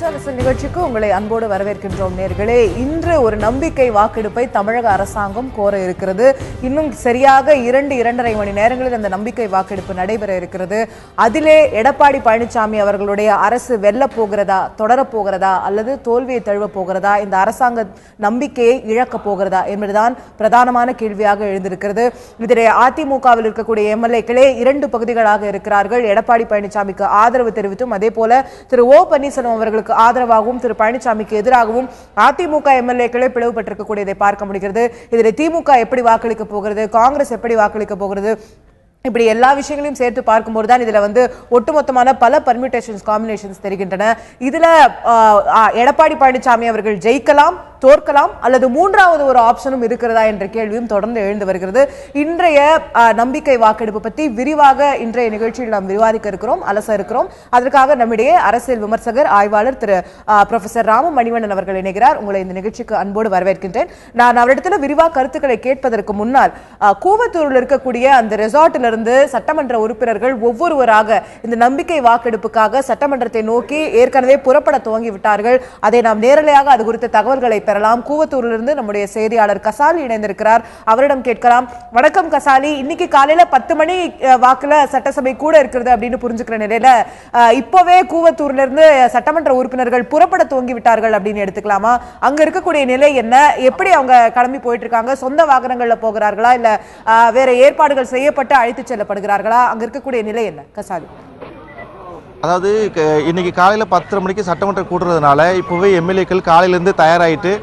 அரசியல் நிகழ்ச்சிக்கு உங்களை அன்போடு வரவேற்கின்றோம் நேர்களே. இன்று ஒரு நம்பிக்கை வாக்கெடுப்பை தமிழக அரசாங்கம் கோர இருக்கிறது. இன்னும் சரியாக 2-2.5 மணி நேரங்களில் அந்த நம்பிக்கை வாக்கெடுப்பு நடைபெற இருக்கிறது. அதிலே எடப்பாடி பழனிசாமி அவர்களுடைய அரசு வெல்ல போகிறதா, தொடரப் போகிறதா, அல்லது தோல்வியை தழுவ போகிறதா, இந்த அரசாங்க நம்பிக்கையை இழக்கப் போகிறதா என்பதுதான் பிரதானமான கேள்வியாக எழுந்திருக்கிறது. இதிலே அதிமுகவில் இருக்கக்கூடிய எம்எல்ஏக்களே 2 பகுதிகளாக இருக்கிறார்கள். எடப்பாடி பழனிசாமிக்கு ஆதரவு தெரிவித்தும், அதே போல திரு ஓ பன்னீர்செல்வம் அவர்களுக்கு ஆதரவாகவும் திரு பழனிசாமிக்கு எதிராகவும் அதிமுக எம்எல்ஏக்களே பிளவுபட்டிருக்கக்கூடியதை பார்க்க முடிகிறது. இதில் திமுக எப்படி வாக்களிக்க போகிறது, காங்கிரஸ் எப்படி வாக்களிக்க போகிறது, இப்படி எல்லா விஷயங்களையும் சேர்த்து பார்க்கும்போது தான் இதுல ஒட்டுமொத்தமான பல பர்மியூட்டேஷன்ஸ், காம்பினேஷன்ஸ் தெரிகின்றன. இதுல எடப்பாடி பழனிசாமி அவர்கள் ஜெயிக்கலாம், தோற்கலாம், அல்லது மூன்றாவது ஒரு ஆப்ஷனும் இருக்கிறதா என்ற கேள்வியும் தொடர்ந்து எழுந்து வருகிறது. இன்றைய நம்பிக்கை வாக்கெடுப்பு பற்றி விரிவாக இன்றைய நிகழ்ச்சியில் நாம் விவாதிக்க இருக்கிறோம், அலச இருக்கிறோம். அதற்காக நம்மிடையே அரசியல் விமர்சகர், ஆய்வாளர் திரு ப்ரொஃபசர் ராம மணிவண்ணன் அவர்கள் இணைகிறார். உங்களை இந்த நிகழ்ச்சிக்கு அன்போடு வரவேற்கின்றேன். நான் அவரிடத்தில் விரிவாக கருத்துக்களை கேட்பதற்கு முன்னால், கூவத்தூரில் இருக்கக்கூடிய அந்த ரெசார்ட்டில் சட்டமன்ற உறுப்பினர்கள் ஒவ்வொருவராக இந்த நம்பிக்கை வாக்கெடுப்புக்காக சட்டமன்றத்தை நோக்கி ஏற்கனவே புறப்பட துவங்கிவிட்டார்கள். அதை நாம் நேரலையாக அது குறித்த தகவல்களை பெறலாம். கூவத்தூரிலிருந்து நம்முடைய செய்தியாளர் கசாலி இணைந்திருக்கிறார். அவரிடம் கேட்கலாம். வணக்கம் கசாலி, இன்னைக்கு காலையில 10 மணி வாக்குல சட்டசபை கூட இருக்கிறது அப்படின்னு புரிஞ்சுக்கிற நிலையில இப்பவே கூவத்தூர்ல இருந்து சட்டமன்ற உறுப்பினர்கள் புறப்பட துவங்கி விட்டார்கள் அப்படின்னு எடுத்துக்கலாமா? அங்க இருக்கக்கூடிய நிலை என்ன? எப்படி அவங்க கிளம்பி போயிட்டு இருக்காங்க? சொந்த வாகனங்கள்ல போகிறார்களா, இல்ல வேற ஏற்பாடுகள் செய்யப்பட்டு அழைத்து செல்லப்படுகிறார்களா? அங்க இருக்கக்கூடிய நிலை என்ன கசாலி? அதாவது இன்னைக்கு காலையில் 10:30 மணிக்கு சட்டமன்றம் கூட்டுறதுனால இப்போவே எம்எல்ஏக்கள் காலையிலேருந்து தயாராகிட்டு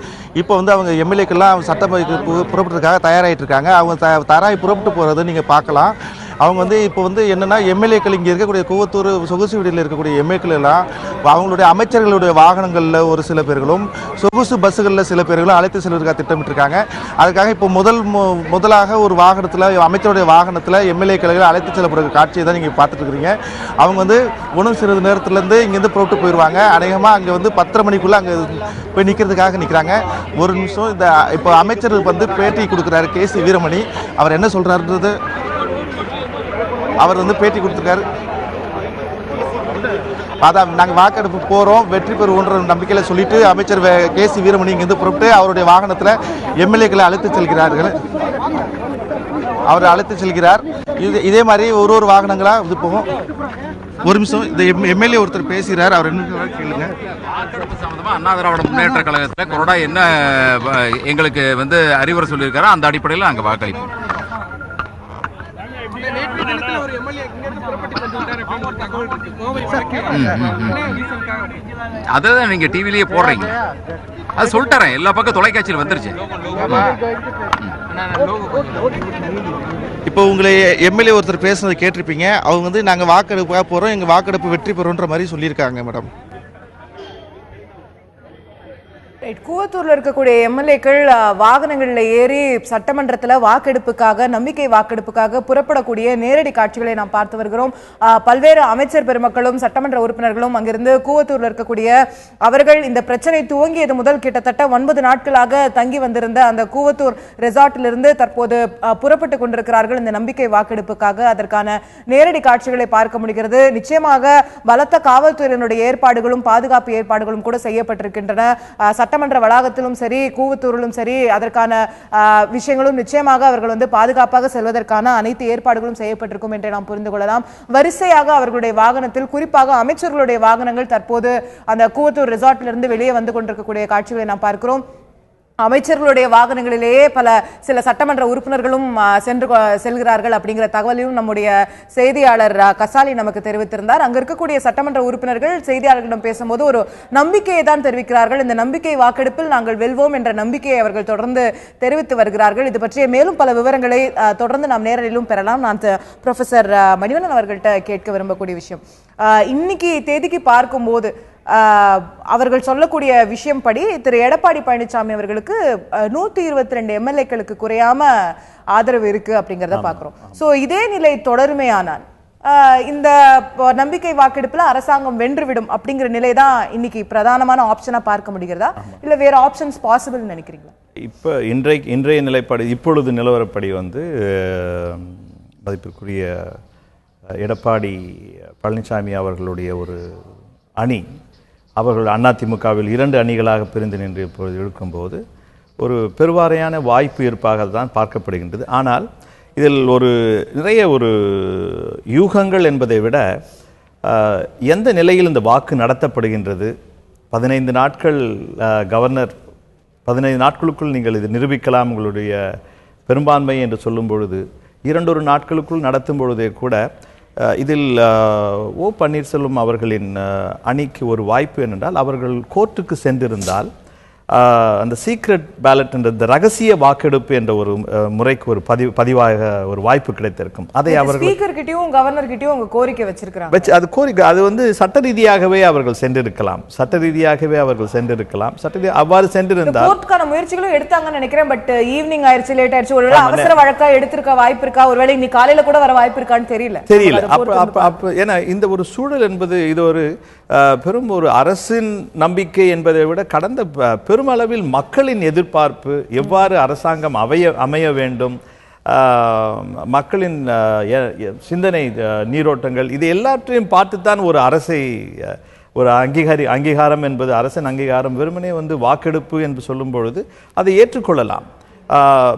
இப்போ அவங்க எம்எல்ஏக்கள்லாம் சட்டமன்றத்துக்கு புறப்பட்டுறதுக்காக தயாராகிட்டு இருக்காங்க. அவங்க தயாராகி புறப்பட்டு போகிறத நீங்கள் பார்க்கலாம். அவங்க இப்போ என்னென்னா, எம்எல்ஏக்கள் இங்கே இருக்கக்கூடிய கூவத்தூர் சொகுசு வீடியில் இருக்கக்கூடிய எம்எல்ஏக்கள் எல்லாம் அவங்களுடைய அமைச்சர்களுடைய வாகனங்களில் ஒரு சில பேர்களும், சொகுசு பஸ்ஸுகளில் சில பேர்களும் அழைத்து செல்வதற்காக திட்டமிட்டிருக்காங்க. அதுக்காக இப்போ முதலாக ஒரு வாகனத்தில், அமைச்சருடைய வாகனத்தில் எம்எல்ஏக்களை அழைத்து செல்லப்படுற காட்சியை தான் நீங்கள் பார்த்துட்டு இருக்கிறீங்க. அவங்க ஒன்றும் சிறிது நேரத்துலேருந்து இங்கேருந்து புறப்பட்டு போயிடுவாங்க. அநேகமாக அங்கே 10:30 மணிக்குள்ளே அங்கே போய் நிற்கிறதுக்காக நிற்கிறாங்க. ஒரு நிமிஷம், இந்த இப்போ அமைச்சருக்கு பேட்டி கொடுக்குறாரு கேசி வீரமணி. அவர் என்ன சொல்கிறாருன்றது, அவர் பேட்டி கொடுத்துருக்காரு. அதான் நாங்கள் வாக்கெடுப்பு போகிறோம், வெற்றி பெறுவோன்ற நம்பிக்கையில் சொல்லிட்டு அமைச்சர் கேசி வீரமணி இங்கேருந்து புறப்பட்டு அவருடைய வாகனத்தில் எம்எல்ஏக்களை அழைத்து செல்கிறார்கள். அவர் அழைத்து செல்கிறார். இதே மாதிரி ஒரு வாகனங்களாக போகும். ஒரு நிமிஷம், இந்த எம்எல்ஏ ஒருத்தர் பேசுகிறார். அவர் என்ன கேளுங்க. அண்ணா திராவிட முன்னேற்ற கழகத்தில் கொறடா என்ன எங்களுக்கு அறிவுரை சொல்லியிருக்காரோ அந்த அடிப்படையில் நாங்கள் வாக்களிப்போம். அதான் நீங்க டிவிலேயே போடுறீங்க, அது சொல்லிட்டேன். எல்லா பக்கம் தொலைக்காட்சியில் வந்துருச்சு. இப்போ உங்களை எம்எல்ஏ ஒருத்தர் பேசுனதை கேட்டிருப்பீங்க. அவங்க நாங்கள் வாக்கெடுப்பாக போகிறோம், எங்கள் வாக்கெடுப்பு வெற்றி பெறும்ன்ற மாதிரி சொல்லியிருக்காங்க மேடம். கூவத்தூர்ல இருக்கக்கூடிய எம்எல்ஏக்கள் வாகனங்களில் ஏறி சட்டமன்றத்தில் வாக்கெடுப்புக்காக, நம்பிக்கை வாக்கெடுப்புக்காக புறப்படக்கூடிய நேரடி காட்சிகளை நாம் பார்த்து வருகிறோம். பல்வேறு அமைச்சர் பெருமக்களும் சட்டமன்ற உறுப்பினர்களும் அங்கிருந்து கூவத்தூர்ல இருக்கக்கூடிய அவர்கள் இந்த பிரச்சனை துவங்கியது முதல் கிட்டத்தட்ட 9 நாட்களாக தங்கி வந்திருந்த அந்த கூவத்தூர் ரெசார்ட்டிலிருந்து தற்போது புறப்பட்டு கொண்டிருக்கிறார்கள் இந்த நம்பிக்கை வாக்கெடுப்புக்காக. அதற்கான நேரடி காட்சிகளை பார்க்க முடிகிறது. நிச்சயமாக பலத்த காவல்துறையினுடைய ஏற்பாடுகளும் பாதுகாப்பு ஏற்பாடுகளும் கூட செய்யப்பட்டிருக்கின்றன. சட்டமன்ற வளாகத்திலும் சரி, கூவத்தூரிலும் சரி, அதற்கான விஷயங்களும் நிச்சயமாக அவர்கள் பாதுகாப்பாக செல்வதற்கான அனைத்து ஏற்பாடுகளும் செய்யப்பட்டிருக்கும் என்று நாம் புரிந்து கொள்ளலாம். வரிசையாக அவர்களுடைய வாகனத்தில், குறிப்பாக அமைச்சர்களுடைய வாகனங்கள் தற்போது அந்த கூவத்தூர் ரெசார்ட்டிலிருந்து வெளியே வந்து கொண்டிருக்கக்கூடிய காட்சிகளை நாம் பார்க்கிறோம். அமைச்சர்களுடைய வாகனங்களிலேயே சில சட்டமன்ற உறுப்பினர்களும் செல்கிறார்கள் அப்படிங்கிற தகவலையும் நம்முடைய செய்தியாளர் கசாலி நமக்கு தெரிவித்திருந்தார். அங்க இருக்கக்கூடிய சட்டமன்ற உறுப்பினர்கள் செய்தியாளர்களிடம் பேசும்போது ஒரு நம்பிக்கையை தான் தெரிவிக்கிறார்கள். இந்த நம்பிக்கை வாக்கெடுப்பில் நாங்கள் வெல்வோம் என்ற நம்பிக்கையை அவர்கள் தொடர்ந்து தெரிவித்து வருகிறார்கள். இது பற்றிய மேலும் பல விவரங்களை தொடர்ந்து நாம் நேரடியிலும் பெறலாம். நான் ப்ரொஃபசர் மணிவண்ணன் அவர்கள்ட்ட கேட்க விரும்பக்கூடிய விஷயம், இன்னைக்கு தேதிக்கு பார்க்கும்போது அவர்கள் சொல்லக்கூடிய விஷயம் படி திரு எடப்பாடி பழனிசாமி அவர்களுக்கு 122 எம்எல்ஏக்களுக்கு குறையாம ஆதரவு இருக்கு அப்படிங்கறத பாக்குறோம். சோ இதே நிலை தொடருமையானால் இந்த நம்பிக்கை வாக்கெடுப்புல அரசாங்கம் வென்றுவிடும் அப்படிங்கிற நிலை தான் இன்னைக்கு பிரதானமான ஆப்ஷனா பார்க்க முடிகிறதா, இல்ல வேற ஆப்ஷன்ஸ் பாசிபிள் நினைக்கிறீங்களா? இப்ப இன்றைய நிலைப்பாடு, இப்பொழுது நிலவரப்படி மதிப்பிற்குரிய எடப்பாடி பழனிசாமி அவர்களுடைய ஒரு அணி அவர்கள் அதிமுகவில் 2 அணிகளாக பிரிந்து நின்று இப்பொழுது இருக்கும்போது ஒரு பெருவாரியான வாய்ப்பு இருப்பாக தான் பார்க்கப்படுகின்றது. ஆனால் இதில் நிறைய யூகங்கள் என்பதை விட எந்த நிலையில் இந்த வாக்கு நடத்தப்படுகின்றது, 15 நாட்கள் கவர்னர் 15 நாட்களுக்குள் நீங்கள் இது நிரூபிக்கலாம் உங்களுடைய பெரும்பான்மை என்று சொல்லும் பொழுது 2 நாட்களுக்குள் நடத்தும் பொழுதே கூட இதில் ஓ பன்னீர்செல்வம் அவர்களின் அணிக்கு ஒரு வாய்ப்பு என்னென்றால் அவர்கள் கோர்ட்டுக்கு சென்றிருந்தால் அந்த சீக்ரெட் பேலட் என்ற ரகசிய வாக்கெடுப்பு என்ற ஒரு முறைக்கு ஒரு பதிவாக ஒரு வாய்ப்பு கிடைத்திருக்கும். அதை அவர்கள் ஸ்பீக்கர் கிட்டயும் கவர்னர் கிட்டயும் அவங்க கோரிக்கை வச்சிருக்காங்க. அது கோரிக்கை அது சட்ட ரீதியாகவே அவர்கள் சென்றிருக்கலாம். அவ்வாறு சென்றிருந்தால் கோர்ட்டுக்கான முயற்சிகளும் எடுத்தாங்கன்னு நினைக்கிறேன். பட் ஈவினிங் ஆயிருச்சு, லேட் ஆயிருச்சு. ஒருவேளை அவசர வழக்கா எடுத்திருக்க வாய்ப்பு இருக்கா, ஒருவேளை இன்னைக்கு காலையில கூட வர வாய்ப்பு இருக்கான்னு தெரியல. அப்ப ஏன்னா இந்த ஒரு சூழல் என்பது இது ஒரு பெரும் ஒரு அரசின் நம்பிக்கை என்பதை விட கடந்த பெருமளவில் மக்களின் எதிர்பார்ப்பு எவ்வாறு அரசாங்கம் அமைய வேண்டும், மக்களின் சிந்தனை நீரோட்டங்கள் இது எல்லாற்றையும் பார்த்துத்தான் ஒரு அரசை ஒரு அங்கீகாரம் என்பது அரசின் அங்கீகாரம் வெறுமனே வாக்கெடுப்பு என்று சொல்லும் பொழுது அதை ஏற்றுக்கொள்ளலாம்.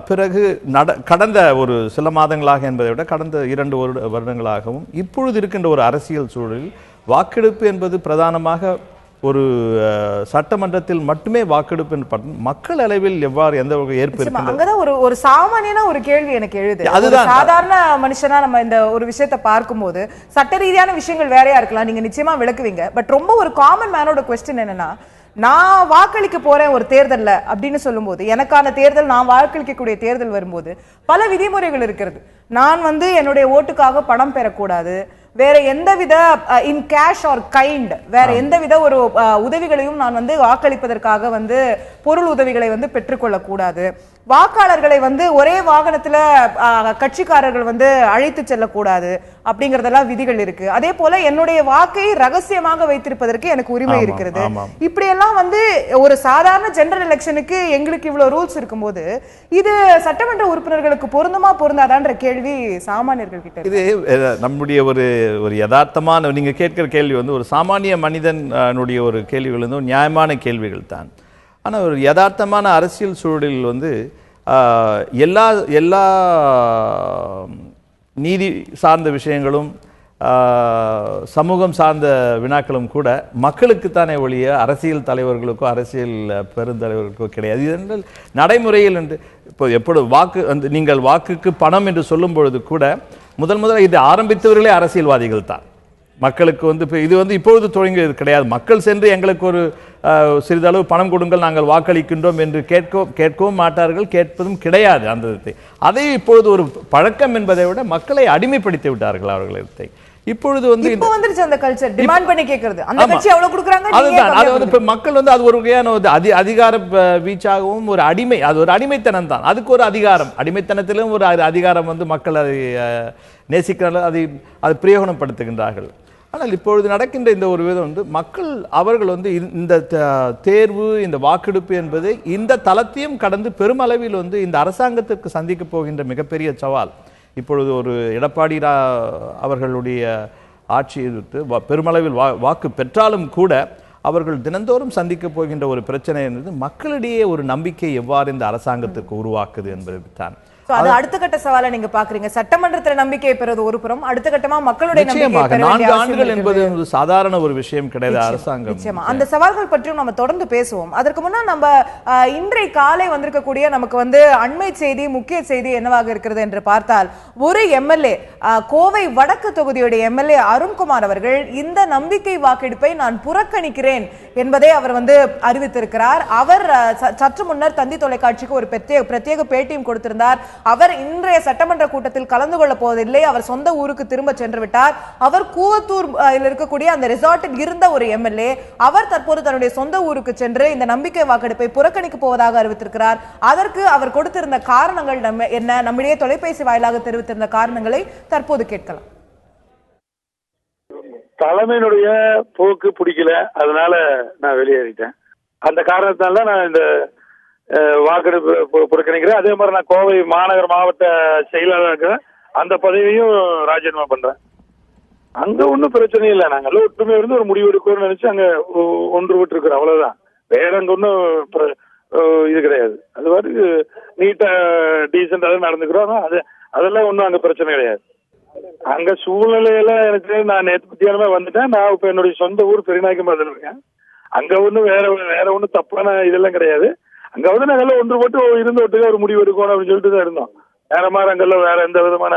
பிறகு கடந்த ஒரு சில மாதங்களாக என்பதை விட கடந்த 2 வருடங்களாகவும் இப்பொழுது இருக்கின்ற ஒரு அரசியல் சூழலில் வாக்கெடுப்பு என்பது பிரதானமாக ஒரு சட்டமன்றத்தில் மட்டுமே வாக்கெடுப்பு மக்கள் அளவில் எவ்வாறு எந்த வகை ஏற்படுத்தும் அங்கதான் ஒரு சாமானியனா ஒரு கேள்வி எனக்கு எழுது. அதுதான் சாதாரண மனுஷனா நம்ம இந்த ஒரு விஷயத்தை பார்க்கும்போது சட்ட ரீதியான விஷயங்கள் வேறையா இருக்கலாம், நீங்க நிச்சயமா விளக்குவீங்க. பட் ரொம்ப ஒரு காமன் மேனோட குவெஸ்டின் என்னன்னா, நான் வாக்களிக்க போறேன் ஒரு தேர்தல்ல அப்படின்னு சொல்லும்போது, எனக்கான தேர்தல், நான் வாக்களிக்கக்கூடிய தேர்தல் வரும்போது பல விதிமுறைகள் இருக்கிறது. நான் என்னுடைய ஓட்டுக்காக பணம் பெறக்கூடாது, வேற எந்தவித இன் கேஷ் ஆர் கைண்ட் வேற எந்தவித ஒரு உதவிகளையும் நான் வாக்களிப்பதற்காக பொருள் உதவிகளை பெற்றுக்கொள்ள கூடாது, வாக்காளர்களை ஒரே வாகனத்துல கட்சிக்காரர்கள் அழைத்து செல்லக்கூடாது அப்படிங்கறதெல்லாம் விதிகள் இருக்கு. அதே போல என்னுடைய வாக்கை ரகசியமாக வைத்திருப்பதற்கு எனக்கு உரிமை இருக்கிறது. இப்படி எல்லாம் ஒரு சாதாரண ஜெனரல் எலெக்ஷனுக்கு எங்களுக்கு இவ்வளவு ரூல்ஸ் இருக்கும்போது இது சட்டமன்ற உறுப்பினர்களுக்கு பொருந்தாதான்ற கேள்வி சாமானியர்கள் கிட்ட. இது நம்முடைய ஒரு யதார்த்தமான நீங்க கேட்கிற கேள்வி ஒரு சாமானிய மனிதனுடைய ஒரு கேள்விகள் ஒரு நியாயமான கேள்விகள் தான். ஆனால் ஒரு யதார்த்தமான அரசியல் சூழலில் எல்லா நீதி சார்ந்த விஷயங்களும் சமூகம் சார்ந்த வினாக்களும் கூட மக்களுக்குத்தானே ஒழிய அரசியல் தலைவர்களுக்கோ அரசியல் பெருந்தலைவர்களுக்கோ கிடையாது. இது நடைமுறையில் என்று இப்போ எப்பொழுது நீங்கள் வாக்குக்கு பணம் என்று சொல்லும் பொழுது கூட முதல்ல இது ஆரம்பித்தவர்களே அரசியல்வாதிகள் தான். மக்களுக்கு இது இப்பொழுது தொடங்கியது கிடையாது. மக்கள் சென்று எங்களுக்கு ஒரு சிறிதளவு பணம் கொடுங்கள், நாங்கள் வாக்களிக்கின்றோம் என்று கேட்கவும் மாட்டார்கள், கேட்பதும் கிடையாது. அதை இப்பொழுது ஒரு பழக்கம் என்பதை விட மக்களை அடிமைப்படுத்தி விட்டார்கள் அவர்களை. இப்பொழுது அந்த கல்ச்சர் டிமாண்ட் பண்ணி கேக்குறது, அந்த கட்சி அவ்வளவு கொடுக்கறாங்க, அதுதான் அது மக்கள் அது ஒரு வகையான அதிகார வீச்சாகவும் ஒரு அடிமை, அது ஒரு அடிமைத்தனம் தான். அதுக்கு ஒரு அதிகாரம், அடிமைத்தனத்திலும் ஒரு அதிகாரம் மக்கள் அதை நேசிக்கிறார்கள், அதை பிரயோகப்படுத்துகின்றார்கள். ஆனால் இப்பொழுது நடக்கின்ற இந்த ஒரு விதம் மக்கள் அவர்கள் இந்த தேர்வு, இந்த வாக்கெடுப்பு என்பதை இந்த தளத்தையும் கடந்து பெருமளவில் இந்த அரசாங்கத்திற்கு சந்திக்க போகின்ற மிகப்பெரிய சவால். இப்பொழுது ஒரு எடப்பாடி அவர்களுடைய ஆட்சி பெருமளவில் வாக்கு பெற்றாலும் கூட அவர்கள் தினந்தோறும் சந்திக்க போகின்ற ஒரு பிரச்சனை என்பது மக்களிடையே ஒரு நம்பிக்கை எவ்வாறு இந்த அரசாங்கத்திற்கு உருவாக்குது என்பது தான். அது அடுத்த கட்ட சவாலை நீங்க பாக்குறீங்க. சட்டமன்றத்தில் நம்பிக்கை பெறுவது ஒரு புறம், அடுத்த கட்டமா மக்களுடைய நம்பிக்கை 4 ஆண்டுகள் என்பது சாதாரண ஒரு விஷயம் கிடையாது அரசாங்கம். நிச்சயமா அந்த சவால்கள் பற்றியும் நம்ம தொடர்ந்து பேசுவோம். அதற்கு முன்னால் நம்ம இன்றைய காலை வந்திருக்கக்கூடிய நமக்கு அண்மை செய்தி, முக்கிய செய்தி என்னவாக இருக்கிறது என்று பார்த்தால், ஒரு எம்எல்ஏ, கோவை வடக்கு தொகுதியுடைய எம்எல்ஏ அருண்குமார் அவர்கள் இந்த நம்பிக்கை வாக்கெடுப்பை நான் புறக்கணிக்கிறேன் என்பதை அவர் அறிவித்திருக்கிறார். அவர் சற்று முன்னர் தந்தி தொலைக்காட்சிக்கு ஒரு பிரத்யேக பேட்டியும் கொடுத்திருந்தார். அவர் இன்றைய சட்டமன்ற கூட்டத்தில் கலந்து கொள்ள போவதில்லை, அவர் சொந்த ஊருக்கு திரும்ப சென்று விட்டார். அவர் கூவத்தூர் இருக்கக்கூடிய அந்த ரிசார்ட்டில் இருந்த ஒரு எம்எல்ஏ, அவர் தற்போது தன்னுடைய சொந்த ஊருக்கு சென்று இந்த நம்பிக்கை வாக்கெடுப்பை புறக்கணிக்க போவதாக அறிவித்திருக்கிறார். அதற்கு அவர் கொடுத்திருந்த காரணங்கள் என்ன, நம்மிடையே தொலைபேசி வாயிலாக தெரிவித்திருந்த காரணங்களை தற்போது கேட்கலாம். தலைமையினுடைய போக்கு பிடிக்கல, அதனால நான் வெளியேறிட்டேன். அந்த காரணத்தால நான் இந்த வாக்கெடுப்பு புறக்கணிக்கிறேன். அதே மாதிரி நான் கோவை மாநகர மாவட்ட செயலாளர் இருக்கிறேன், அந்த பதவியும் ராஜினாமா பண்றேன். அங்க ஒன்றும் பிரச்சனை இல்லை. நாங்கெல்லாம் ஒற்றுமையா இருந்து ஒரு முடிவு எடுக்கணும்னு நினைச்சு அங்க ஒன்றுபட்டு இருக்கிறோம், அவ்வளவுதான். வேற அங்க ஒன்றும் இது கிடையாது. அது மாதிரி நீட்டா டீசெண்டா நடந்துக்கிறோம். அதெல்லாம் ஒன்றும் அங்க பிரச்சனை கிடையாது. அங்க சூழ்நிலையெல்லாம் எனக்கு நான் நேற்று மத்தியானமே வந்துட்டேன். நான் இப்ப என்னுடைய சொந்த ஊர் பெரியநாயக்கம்பலத்துல இருக்கேன். அங்க ஒன்றும் வேற ஒன்றும் தப்பான இதெல்லாம் கிடையாது. அங்க வந்து நாங்கெல்லாம் ஒன்றுபட்டு இருந்து ஒட்டுக்க ஒரு முடிவு எடுக்கணும் அப்படின்னு சொல்லிட்டு தான் இருந்தோம். வேற மாதிரி அங்கெல்லாம் வேற எந்த விதமான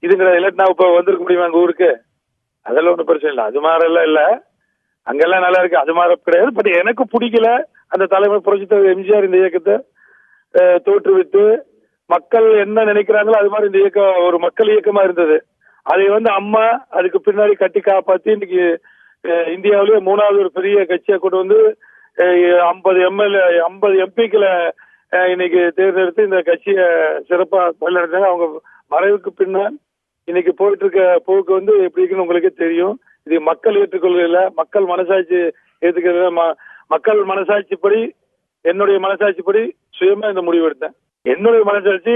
இது கிடையாது. இல்லாட்டி நான் இப்ப வந்திருக்க முடியுமா அங்க ஊருக்கு? அதெல்லாம் ஒன்றும் பிரச்சனை இல்லை. அது மாதிரிலாம் இல்லை, அங்கெல்லாம் நல்லா இருக்கு. அது மாதிரி கிடையாது. பட் எனக்கு பிடிக்கல அந்த தலைமை புரட்சித்தலைவர் எம்ஜிஆர் இந்த இயக்கத்தை தோற்றுவித்து மக்கள் என்ன நினைக்கிறாங்களோ அது மாதிரி இந்த இயக்கம் ஒரு மக்கள் இயக்கமா இருந்தது. அதை வந்து அம்மா அதுக்கு பின்னாடி கட்டி காப்பாத்தி இன்னைக்கு இந்தியாவிலேயே 3வது ஒரு பெரிய கட்சியை கொண்டு வந்து 50 எம்பிக்களை இன்னைக்கு தேர்ந்தெடுத்து இந்த கட்சியை சிறப்பா வழிநடத்தாங்க. அவங்க மறைவுக்கு பின்னால் இன்னைக்கு போயிட்டு இருக்க போக்கு வந்து எப்படி இருக்குன்னு உங்களுக்கே தெரியும். இது மக்கள் ஏற்றுக்கொள்கையில, மக்கள் மனசாட்சி ஏற்றுக்கொள்ள, மக்கள் மனசாட்சிப்படி, என்னுடைய மனசாட்சிப்படி சுயமா இந்த முடிவு எடுத்தேன். என்னுடைய மனசாட்சி,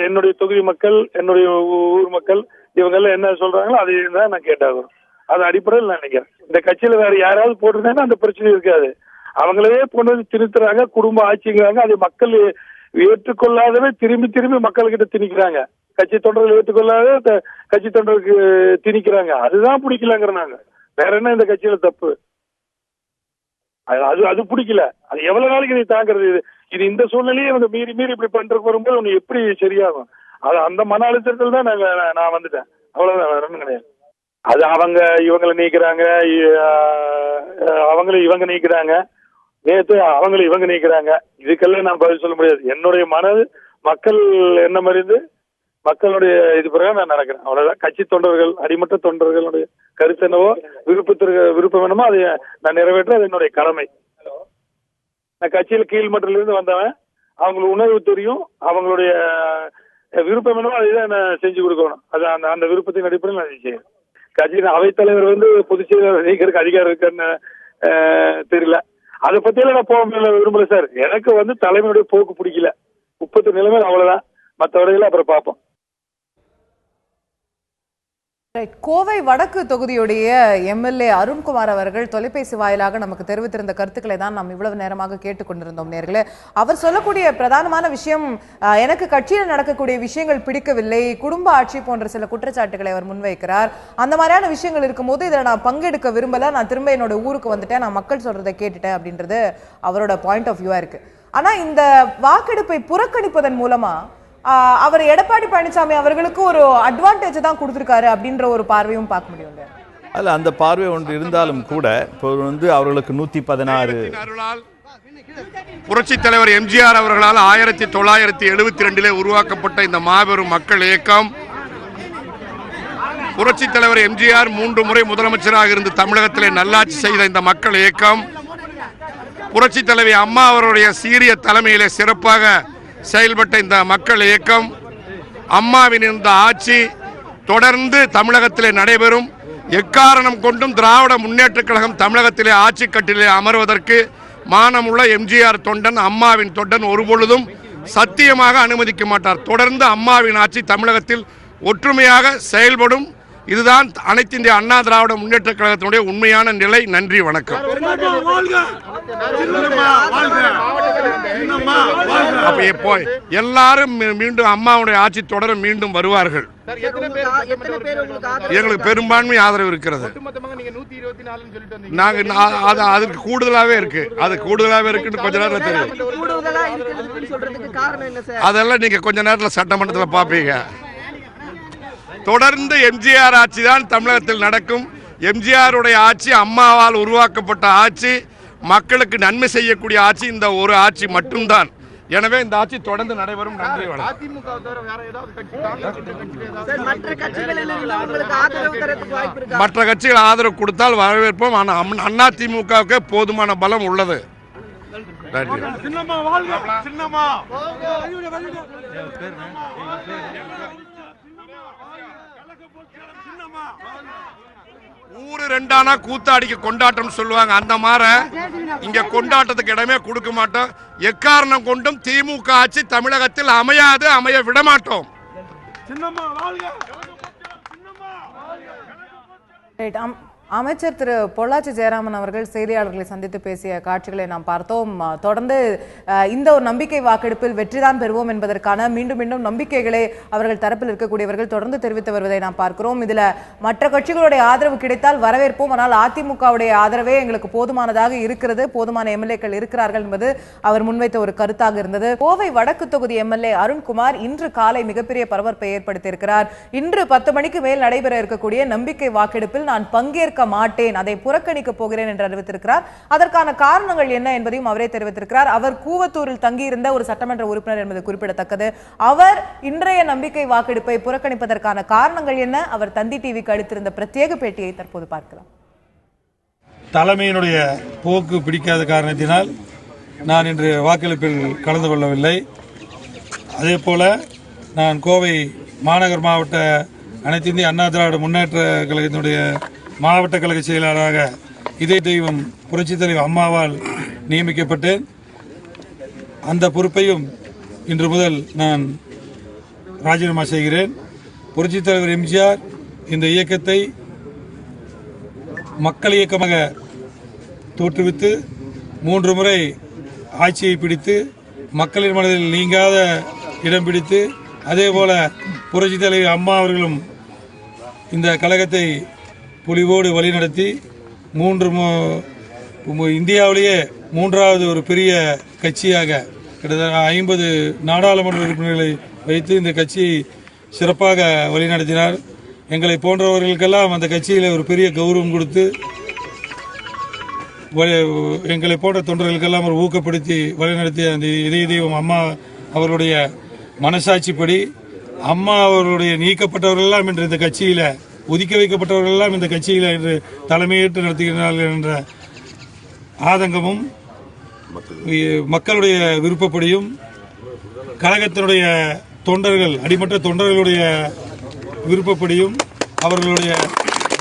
என்னுடைய தொகுதி மக்கள், என்னுடைய ஊர் மக்கள் இவங்க எல்லாம் என்ன சொல்றாங்களோ அதை தான் நான் கேட்டாகணும். அது அடிப்படையில் நான் நினைக்கிறேன். இந்த கட்சியில வேற யாராவது போட்டிருந்தாங்கன்னா அந்த பிரச்சனை இருக்காது. அவங்களே கொண்டு வந்து திணித்துறாங்க, குடும்ப ஆட்சிங்கிறாங்க. அதை மக்கள் ஏற்றுக்கொள்ளாதவே திரும்பி மக்கள்கிட்ட திணிக்கிறாங்க. கட்சி தொண்டர்கள் ஏற்றுக்கொள்ளாத கட்சி தொண்டருக்கு திணிக்கிறாங்க. அதுதான் பிடிக்கலங்கிற நாங்க. வேற என்ன இந்த கட்சியில தப்பு? அது பிடிக்கல. அது எவ்வளவு நாளைக்கு நீ தாங்கிறது? இது இந்த சூழ்நிலையே வந்து மீறி இப்படி பண்றதுக்கு வரும்போது உனக்கு எப்படி சரியாகும்? அது அந்த மன அழுத்தத்தில் தான் நான் வந்துட்டேன், அவ்வளவுதான், வேற ஒன்றும் கிடையாது. அது இவங்களை நீக்கிறாங்க, இவங்க நீக்கிறாங்க, நேற்று இவங்க நீக்கிறாங்க. இதுக்கெல்லாம் நான் பதில் சொல்ல முடியாது. என்னுடைய மனது மக்கள் எண்ணம் அறிந்து மக்களுடைய இது பிறகு நான் நடக்கிறேன், அவ்வளவுதான். கட்சி தொண்டர்கள், அடிமட்ட தொண்டர்களுடைய கருத்து என்னவோ, விருப்பம் என்னமோ அதை நான் நிறைவேற்ற, அது என்னுடைய கடமை. நான் கட்சியில கீழ்மட்டிலிருந்து வந்தவன், அவங்களுக்கு உணர்வு தெரியும், அவங்களுடைய விருப்பம் என்னவோ அதைதான் நான் செஞ்சு கொடுக்கணும். அது அந்த விருப்பத்தின் அடிப்படையில் நான் செய்யணும். கட்சியின் அவைத்தலைவர் வந்து பொதுச் செயலாளர் நீக்கிறதுக்கு அதிகாரம் இருக்குன்னு தெரியல. அதை பத்தியெல்லாம் நான் போக விரும்பல சார். எனக்கு வந்து தலைமையுடைய போக்கு பிடிக்கல. 30 நிலைமை அவ்வளவுதான். மற்ற வரையில அப்புறம் பார்ப்போம். கோவை வடக்கு தொகுதியுடைய எம்எல்ஏ அருண்குமார் அவர்கள் தொலைபேசி வாயிலாக நமக்கு தெரிவித்திருந்த கருத்துக்களை தான் நாம் இவ்வளவு நேரமாக கேட்டுக்கொண்டிருந்தோம் நேர்களே. அவர் சொல்லக்கூடிய பிரதானமான விஷயம், எனக்கு கட்சியில் நடக்கக்கூடிய விஷயங்கள் பிடிக்கவில்லை, குடும்ப ஆட்சி போன்ற சில குற்றச்சாட்டுகளை அவர் முன்வைக்கிறார். அந்த மாதிரியான விஷயங்கள் இருக்கும்போது இதில் நான் பங்கெடுக்க விரும்பல, நான் திரும்ப என்னோட ஊருக்கு வந்துட்டேன், நான் மக்கள் சொல்றதை கேட்டுட்டேன் அப்படின்றது அவரோட பாயிண்ட் ஆஃப் வியூவா இருக்கு. ஆனா இந்த வாக்கெடுப்பை புறக்கணிப்பதன் மூலமா அவர் எடப்பாடி பழனிசாமி அவர்களுக்கு ஒரு அட்வான்டேஜ் தான் கொடுத்திருக்காரு அப்படின்ற ஒரு பார்வையும் பார்க்க முடியும். அல்ல, அந்த பார்வை ஒன்று இருந்தாலும் கூட இப்போ வந்து அவர்களுக்கு 116 புரட்சி தலைவர் எம்ஜிஆர் அவர்களால் 1972 உருவாக்கப்பட்ட இந்த மாபெரும் மக்கள் இயக்கம், புரட்சி தலைவர் எம்ஜிஆர் 3 முறை முதலமைச்சராக இருந்து தமிழகத்திலே நல்லாட்சி செய்த இந்த மக்கள் இயக்கம், புரட்சி தலைவி அம்மா அவருடைய சீரிய தலைமையிலே சிறப்பாக செயல்பட்ட இந்த மக்கள் இயக்கம், அம்மாவின் இந்த ஆட்சி தொடர்ந்து தமிழகத்திலே நடைபெறும். எக்காரணம் கொண்டும் திராவிட முன்னேற்றக் கழகம் தமிழகத்திலே ஆட்சி கட்டிலே அமர்வதற்கு மானமுள்ள எம்ஜிஆர் தொண்டன், அம்மாவின் தொண்டன் ஒருபொழுதும் சத்தியமாக அனுமதிக்க மாட்டார். தொடர்ந்து அம்மாவின் ஆட்சி தமிழகத்தில் ஒற்றுமையாக செயல்படும். இதுதான் அனைத்து இந்திய அண்ணா திராவிட முன்னேற்ற கழகத்தினுடைய உண்மையான நிலை. நன்றி, வணக்கம். எல்லாரும் மீண்டும் அம்மாவுடைய ஆட்சி தொடர மீண்டும் வருவார்கள். எங்களுக்கு பெரும்பான்மை ஆதரவு இருக்கிறது. அதுக்கு கூடுதலாவே இருக்கு. அது கூடுதலாவே இருக்குன்னு கொஞ்ச நேரத்தில் தெரியும். அதெல்லாம் நீங்க கொஞ்ச நேரத்தில் சட்டமன்றத்தில் பார்ப்பீங்க. தொடர்ந்து எம்ஜிஆர் ஆட்சி தான் தமிழகத்தில் நடக்கும். எம்ஜிஆருடைய ஆட்சி அம்மாவால் உருவாக்கப்பட்ட ஆட்சி, மக்களுக்கு நன்மை செய்யக்கூடிய ஆட்சி இந்த ஒரு ஆட்சி மட்டும்தான். எனவே இந்த ஆட்சி தொடர்ந்து நடைபெறும். நன்றி, வணக்கம். மற்ற கட்சிகள் ஆதரவு கொடுத்தால் வரவேற்போம். ஆனால் அதிமுகவுக்கு போதுமான பலம் உள்ளது. நன்றி. ஊரு ரெண்டானா கூத்தாடிக்கு கொண்டாட்டம் சொல்லுவாங்க. அந்த மாதிரி இங்க கொண்டாட்டத்துக்கு இடமே கொடுக்க மாட்டோம். எக்காரணம் கொண்டும் திமுக ஆட்சி தமிழகத்தில் அமையாது, அமைய விட மாட்டோம். ரைட். அமைச்சர் திரு பொள்ளாச்சி ஜெயராமன் அவர்கள் செய்தியாளர்களை சந்தித்து பேசிய காட்சிகளை நாம் பார்த்தோம். தொடர்ந்து இந்த ஒரு நம்பிக்கை வாக்கெடுப்பில் வெற்றிதான் பெறுவோம் என்பதற்கான மீண்டும் மீண்டும் நம்பிக்கைகளை அவர்கள் தரப்பில் இருக்கக்கூடியவர்கள் தொடர்ந்து தெரிவித்து வருவதை நாம் பார்க்கிறோம். இதுல மற்ற கட்சிகளுடைய ஆதரவு கிடைத்தால் வரவேற்போம், ஆனால் அதிமுகவுடைய ஆதரவே எங்களுக்கு போதுமானதாக இருக்கிறது, போதுமான எம்எல்ஏக்கள் இருக்கிறார்கள் என்பது அவர் முன்வைத்த ஒரு கருத்தாக இருந்தது. கோவை வடக்கு தொகுதி எம்எல்ஏ அருண்குமார் இன்று காலை மிகப்பெரிய பரபரப்பை ஏற்படுத்தியிருக்கிறார். இன்று 10 மணிக்கு மேல் நடைபெற இருக்கக்கூடிய நம்பிக்கை வாக்கெடுப்பில் நான் பங்கேற்க மாட்டேன், அதை புறக்கணிக்க போகிறேன் என்று அறிவித்திருக்கிறார். அதற்கான காரணங்கள் என்ன என்பதையும் அவரே தெரிவித்திருக்கிறார். அவர் கூவத்தூரில் தங்கியிருந்த ஒரு சட்டமன்ற உறுப்பினர் என்பது குறிப்பிடத்தக்கது. அவர் இன்றைய நம்பிக்கை வாக்கெடுப்பை புறக்கணிப்பதற்கான காரணங்கள் என்ன, அவர் தந்தி டிவிக்கு அளித்திருந்த பிரத்யேக பேட்டியை தற்போது பார்க்கலாம். தலைமையினுடைய போக்கு பிடிக்காத காரணத்தினால் நான் இன்று வாக்கெடுப்பில் கலந்து கொள்ளவில்லை. அதே போல நான் கோவை மாநகர் மாவட்ட அனைத்து இந்திய அண்ணா திராவிட முன்னேற்ற கழகத்தினுடைய மாவட்ட கழக செயலாளராக இதய தெய்வம் புரட்சித் தலைவர் அம்மாவால் நியமிக்கப்பட்டேன். அந்த பொறுப்பையும் இன்று முதல் நான் ராஜினாமா செய்கிறேன். புரட்சித் தலைவர் எம்ஜிஆர் இந்த இயக்கத்தை மக்கள் இயக்கமாக தோற்றுவித்து 3 முறை ஆட்சியை பிடித்து மக்களின் மனதில் நீங்காத இடம் பிடித்து, அதேபோல புரட்சித் தலைவர் அம்மா அவர்களும் இந்த கழகத்தை புலிவோடு வழிநடத்தி இந்தியாவிலேயே 3வது ஒரு பெரிய கட்சியாக கிட்டத்தட்ட 50 நாடாளுமன்ற உறுப்பினர்களை வைத்து இந்த கட்சியை சிறப்பாக வழிநடத்தினார். எங்களை போன்றவர்களுக்கெல்லாம் அந்த கட்சியில் ஒரு பெரிய கௌரவம் கொடுத்து எங்களை போன்ற தொண்டர்களுக்கெல்லாம் ஒரு ஊக்கப்படுத்தி வழிநடத்திய அந்த இதய தெய்வம் அம்மா அவருடைய மனசாட்சிப்படி அம்மா அவருடைய நீக்கப்பட்டவர்கள் எல்லாம் இன்று இந்த கட்சியில, ஒதுக்கி வைக்கப்பட்டவர்கள் எல்லாம் இந்த கட்சியில இன்று தலைமையேற்று நடத்துகிறார்கள் என்ற ஆதங்கமும் மக்களுடைய விருப்பப்படியும் கழகத்தினுடைய தொண்டர்கள், அடிமட்ட தொண்டர்களுடைய விருப்பப்படியும் அவர்களுடைய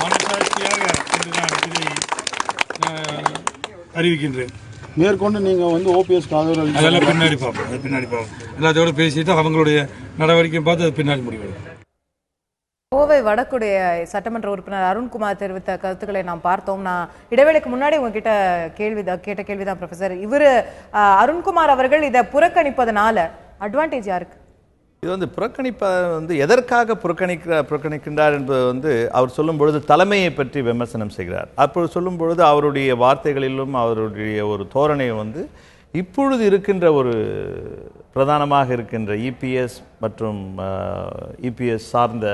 மனசாட்சியாக இன்று நான் இதை அறிவிக்கின்றேன். மேற்கொண்டு நீங்க வந்து ஓபிஎஸ் அதெல்லாம் பின்னாடி பார்ப்போம். எல்லாத்தோட பேசிட்டு அவங்களுடைய நடவடிக்கை பார்த்து அது பின்னாடி முடிவெடுக்கும். கோவை வடக்குடைய சட்டமன்ற உறுப்பினர் அருண்குமார் தெரிவித்த கருத்துக்களை நாம் பார்த்தோம். நான் இடைவேளைக்கு முன்னாடி உங்ககிட்ட கேட்ட கேள்விதான் ப்ரொஃபசர். இவரு அருண்குமார் அவர்கள் இதை புறக்கணிப்பதனால அட்வான்டேஜ் யாருக்கு? இது வந்து எதற்காக புறக்கணிக்கின்றார் என்பது அவர் சொல்லும் பொழுது தலைமையை பற்றி விமர்சனம் செய்கிறார். அப்பொழுது சொல்லும் பொழுது அவருடைய வார்த்தைகளிலும் அவருடைய ஒரு தோரணை இப்பொழுது இருக்கின்ற ஒரு பிரதானமாக இருக்கின்ற இபிஎஸ் மற்றும் இபிஎஸ் சார்ந்த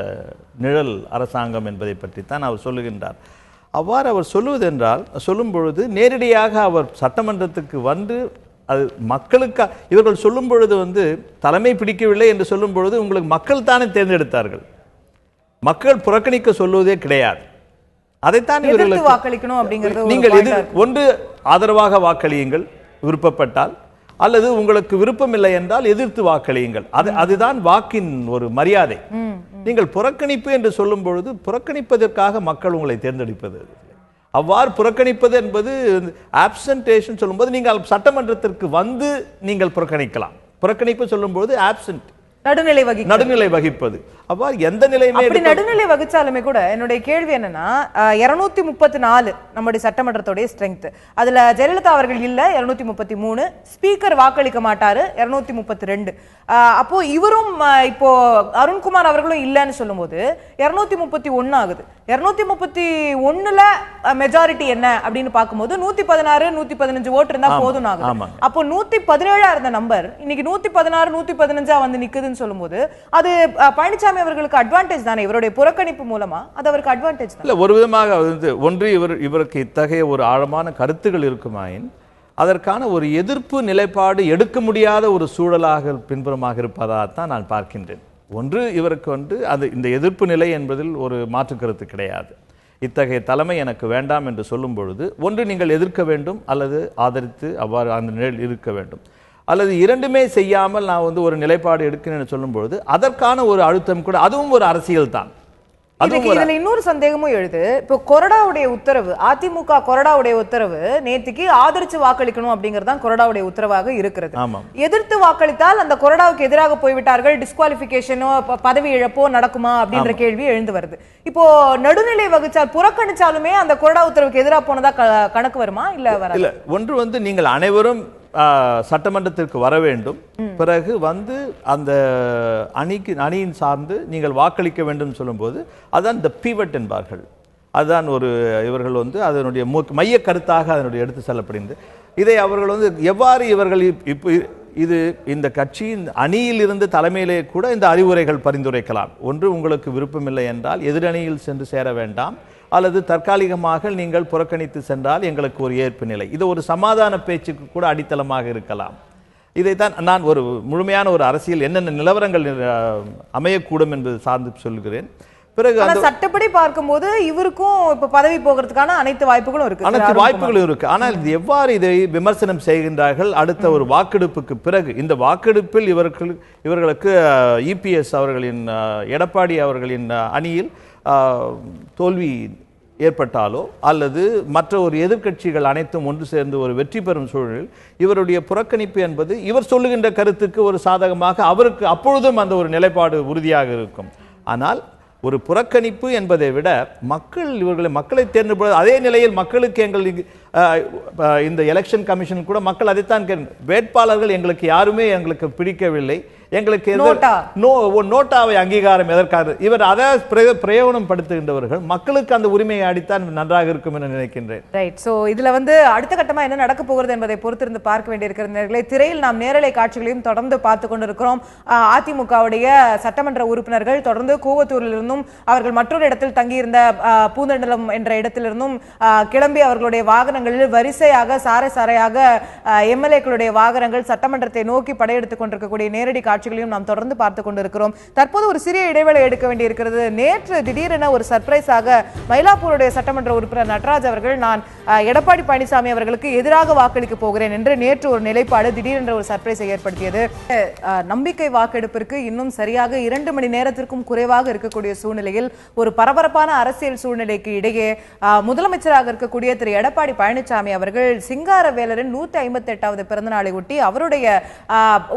நிழல் அரசாங்கம் என்பதை பற்றித்தான் அவர் சொல்லுகின்றார். அவ்வாறு அவர் சொல்லும் பொழுது நேரடியாக அவர் சட்டமன்றத்துக்கு வந்து அது மக்களுக்கு இவர்கள் சொல்லும் பொழுது தலைமை பிடிக்கவில்லை என்று சொல்லும் பொழுது உங்களுக்கு மக்கள் தானே தேர்ந்தெடுத்தார்கள். மக்கள் புறக்கணிக்க சொல்லுவதே கிடையாது. அதைத்தான் இவர்களுக்கு வாக்களிக்கணும் அப்படிங்கிறது. நீங்கள் ஒன்று ஆதரவாக வாக்களியுங்கள் விருப்பப்பட்டால், அல்லது உங்களுக்கு விருப்பம் இல்லை என்றால் எதிர்த்து வாக்களியுங்கள். அதுதான் வாக்கின் ஒரு மரியாதை. நீங்கள் புறக்கணிப்பு என்று சொல்லும் பொழுது புறக்கணிப்பதற்காக மக்கள் உங்களை தேர்ந்தெடுப்பது. அவ்வாறு புறக்கணிப்பது என்பது ஆப்சன்டேஷன் சொல்லும்போது நீங்கள் சட்டமன்றத்திற்கு வந்து நீங்கள் புறக்கணிக்கலாம். புறக்கணிப்பு சொல்லும்போது ஆப்சன்ட், நடுநிலை வகிப்பது. அவ்வாறு எந்த நிலையுமே நடுநிலை வகிச்சாலுமே கூட என்னுடைய கேள்வி என்னன்னா, 234 நம்முடைய சட்டமன்றத்துடைய ஸ்ட்ரென்த், அதுல ஜெயலலிதா அவர்கள் இல்ல 233, ஸ்பீக்கர் வாக்களிக்க மாட்டாரு 232. அப்போ இவரும் இப்போ அருண்குமார் அவர்களும் இல்லன்னு சொல்லும் போது 231 ஆகுது. 231ல மெஜாரிட்டி என்ன அப்படின்னு பார்க்கும்போது 116 115 ஓட்டு இருந்தா போதும் ஆகுது. அப்போ 117 இருந்த நம்பர் இன்னைக்கு 116 115 வந்து நிக்குதுன்னு சொல்லும்போது அது பழனிசாமி அவர்களுக்கு அட்வான்டேஜ் தானே? இவருடைய புறக்கணிப்பு மூலமா அது அவருக்கு அட்வான்டேஜ் தான். இல்ல, ஒரு விதமாக ஒன்று இவருக்கு இத்தகைய ஒரு ஆழமான கருத்துக்கள் இருக்குமாயின் அதற்கான ஒரு எதிர்ப்பு நிலைப்பாடு எடுக்க முடியாத ஒரு சூழலாக பின்புறமாக இருப்பதாகத்தான் நான் பார்க்கின்றேன். ஒன்று இவருக்கு அது இந்த எதிர்ப்பு நிலை என்பதில் ஒரு மாற்று கருத்து கிடையாது. இத்தகைய தலைமை எனக்கு வேண்டாம் என்று சொல்லும் பொழுது ஒன்று நீங்கள் எதிர்க்க வேண்டும் அல்லது ஆதரித்து அவ்வாறு அந்த நிலையில் இருக்க வேண்டும், அல்லது இரண்டுமே செய்யாமல் நான் ஒரு நிலைப்பாடு எடுக்கிறேன் சொல்லும் பொழுது அதற்கான ஒரு அழுத்தம் கூட, அதுவும் ஒரு அரசியல் தான். இதுல இன்னொரு சந்தேகமும் எழுது. இப்போ கொறடாவுடைய உத்தரவு, அதிமுக கொறடாவுடைய உத்தரவு நேற்றுக்கு ஆதரிச்சு வாக்களிக்கணும் அப்படிங்கறதுதான் கொறடாவுடைய உத்தரவாக இருக்கிறது. எதிர்த்து வாக்களித்தால் அந்த கொறடாவுக்கு எதிராக போய்விட்டார்கள், டிஸ்குவாலிபிகேஷனோ பதவி இழப்போ நடக்குமா அப்படின்ற கேள்வி எழுந்து வருது. இப்போ நடுநிலை வகிச்சால் புறக்கணிச்சாலுமே அந்த கொறடா உத்தரவுக்கு எதிராக போனதா கணக்கு வருமா இல்ல வராது? இல்ல, ஒன்று வந்து நீங்கள் அனைவரும் சட்டமன்றத்திற்கு வர வேண்டும், பிறகு வந்து அந்த அணியின் சார்ந்து நீங்கள் வாக்களிக்க வேண்டும் சொல்லும்போது அதான் இந்த பீவட் என்பார்கள். அதுதான் இவர்கள் வந்து அதனுடைய மைய கருத்தாக அதனுடைய எடுத்து செல்லப்படுகிறது. இதை அவர்கள் வந்து எவ்வாறு இவர்கள் இந்த கட்சியின் அணியில் இருந்து தலைமையிலே கூட இந்த அறிவுரைகள் பரிந்துரைக்கலாம். ஒன்று, உங்களுக்கு விருப்பமில்லை என்றால் எதிரணியில் சென்று சேர வேண்டாம், அல்லது தற்காலிகமாக நீங்கள் புறக்கணித்து சென்றால் எங்களுக்கு ஒரு ஏற்பு நிலை. இது ஒரு சமாதான பேச்சுக்கு கூட அடித்தளமாக இருக்கலாம். இதைத்தான் நான் ஒரு முழுமையான ஒரு அரசியல் என்னென்ன நிலவரங்கள் அமையக்கூடும் என்பது சார்ந்து சொல்கிறேன். பிறகு சட்டப்படி பார்க்கும்போது இவருக்கும் இப்ப பதவி போகிறதுக்கான அனைத்து வாய்ப்புகளும் இருக்கு. ஆனால் இது எவ்வாறு இதை விமர்சனம் செய்கின்றார்கள்? அடுத்த ஒரு வாக்கெடுப்புக்கு பிறகு இந்த வாக்கெடுப்பில் இவர்களுக்கு இபிஎஸ் அவர்களின் எடப்பாடி அவர்களின் அணியில் தோல்வி ஏற்பட்டாலோ அல்லது மற்ற ஒரு எதிர்க்கட்சிகள் அனைத்தும் ஒன்று சேர்ந்து ஒரு வெற்றி பெறும் சூழலில் இவருடைய புறக்கணிப்பு என்பது இவர் சொல்லுகின்ற கருத்துக்கு ஒரு சாதகமாக அவருக்கு அப்பொழுதும் அந்த ஒரு நிலைப்பாடு உறுதியாக இருக்கும். ஆனால் ஒரு புறக்கணிப்பு என்பதை விட மக்களை தேர்ந்தெடுப்பது அதே நிலையில் மக்களுக்கு இந்த எலெக்ஷன் கமிஷன் கூட மக்கள் அதைத்தான் வேட்பாளர்கள் எங்களுக்கு பிடிக்கவில்லை, எங்களுக்கு நோட்டாவை அங்கீகாரம் எதற்காக இவர் அதை பிரயோகனம் படுத்துகின்றவர்கள் மக்களுக்கு அந்த உரிமையை அடித்தான் நன்றாக இருக்கும் என்று நினைக்கின்றேன். ரைட். சோ இதுல வந்து அடுத்த கட்டமா என்ன நடக்க போகிறது என்பதை பொறுத்திருந்து பார்க்க வேண்டியிருக்கிற திரையில் நாம் நேரலை காட்சிகளையும் தொடர்ந்து பார்த்து கொண்டிருக்கிறோம். அதிமுகவுடைய சட்டமன்ற உறுப்பினர்கள் தொடர்ந்து கூவத்தூரிலிருந்தும் அவர்கள் மற்றொரு இடத்தில் தங்கியிருந்த பூந்தண்டலம் என்ற இடத்திலிருந்தும் கிளம்பி அவர்களுடைய வாகனங்களில் வரிசையாக சாரையாக எம்எல்ஏக்களுடைய வாகனங்கள் சட்டமன்றத்தை நோக்கி படையெடுத்துக் கொண்டிருக்கக்கூடிய நேரடி காட்சிகளையும் நாம் தொடர்ந்து பார்த்து கொண்டிருக்கிறோம். தற்போது ஒரு சிறிய இடைவேளை எடுக்க வேண்டியிருக்கிறது. நேற்று திடீரென ஒரு சர்ப்ரைஸாக மயிலாப்பூருடைய சட்டமன்ற உறுப்பினர் நடராஜ் அவர்கள் நான் எடப்பாடி பழனிசாமி அவர்களுக்கு எதிராக வாக்களிக்க போகிறேன் என்று நேற்று ஒரு நிலைப்பாடு திடீரென்ற ஒரு சர்ப்ரைஸை ஏற்படுத்தியது. நம்பிக்கை வாக்கெடுப்பிற்கு இன்னும் சரியாக 2 மணி நேரத்திற்கும் குறைவாக இருக்கக்கூடிய சூழ்நிலையில் ஒரு பரபரப்பான அரசியல் சூழ்நிலைக்கு இடையே முதலமைச்சராக இருக்கக்கூடிய திரு எடப்பாடி பழனிசாமி அவர்கள் சிங்காரவேலரின் 158வது பிறந்த நாளை ஒட்டி அவருடைய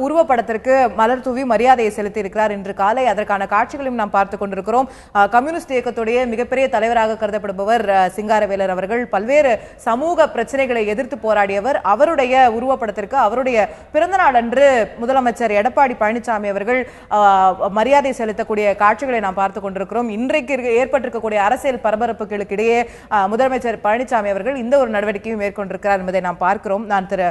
உருவப்படத்திற்கு மலர் தூவி மரியாதையை செலுத்தி இருக்கிறார். இன்று காலை அதற்கான காட்சிகளையும் நாம் பார்த்துக் கொண்டிருக்கிறோம். கம்யூனிஸ்ட் இயக்கத்துடைய மிகப்பெரிய தலைவராக கருதப்படுபவர் சிங்காரவேலர் அவர்கள் பல்வேறு சமூக பிரச்சனைகளை எதிர்த்து போராடியவர். அவருடைய உருவப்படத்திற்கு அவருடைய பிறந்த நாள் அன்று முதலமைச்சர் எடப்பாடி பழனிசாமி அவர்கள் மரியாதை செலுத்தக்கூடிய காட்சிகளை நாம் பார்த்துக் கொண்டிருக்கிறோம். இன்றைக்கு ஏற்பட்டிருக்கக்கூடிய அரசியல் பரபரப்புகளுக்கு இடையே முதலமைச்சர் பழனிசாமி அவர்கள் இந்த ஒரு நடவடிக்கையும் மேற்கொண்டிருக்கிறார் என்பதை நாம் பார்க்கிறோம். நான் திரு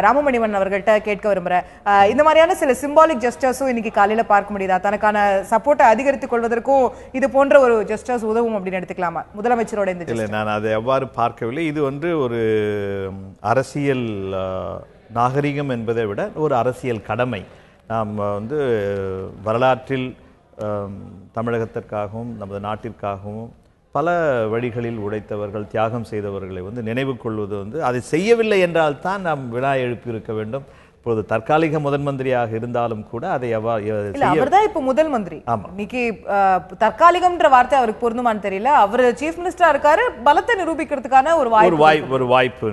ராமமணிவன் அவர்கள்ட்ட கேட்க விரும்புகிறேன். இந்த மாதிரியான சில சிம்பாலிக் ஜெஸ்டர்ஸும் இன்னைக்கு காலையில பார்க்க முடியுதா? தனக்கான சப்போர்ட்டை அதிகரித்துக் கொள்வதற்கும் இது போன்ற ஒரு ஜெஸ்டர்ஸ் உதவும் அப்படின்னு எடுத்துக்கலாமா முதலமைச்சரோட? இந்த இல்லை, நான் அதை எவ்வாறு பார்க்கவில்லை. இது ஒரு அரசியல் நாகரிகம் என்பதை விட ஒரு அரசியல் கடமை. நாம் வரலாற்றில் தமிழகத்திற்காகவும் நமது நாட்டிற்காகவும் பல வழிகளில் உழைத்தவர்கள், தியாகம் செய்தவர்களை நினைவு கொள்வது அதை செய்யவில்லை என்றால் தான் நாம் வினா எழுப்பி இருக்க வேண்டும். இப்போது தற்காலிக முதல் மந்திரியாக இருந்தாலும் கூட அதை அவர்தான் இப்ப முதல் மந்திரி. இன்னைக்கு தற்காலிகம்ன்ற வார்த்தை அவருக்கு பொருந்துமான்னு தெரியல. அவர் சீஃப் மினிஸ்டரா இருக்காரு, பலத்தை நிரூபிக்கிறதுக்கான ஒரு வாய்ப்பு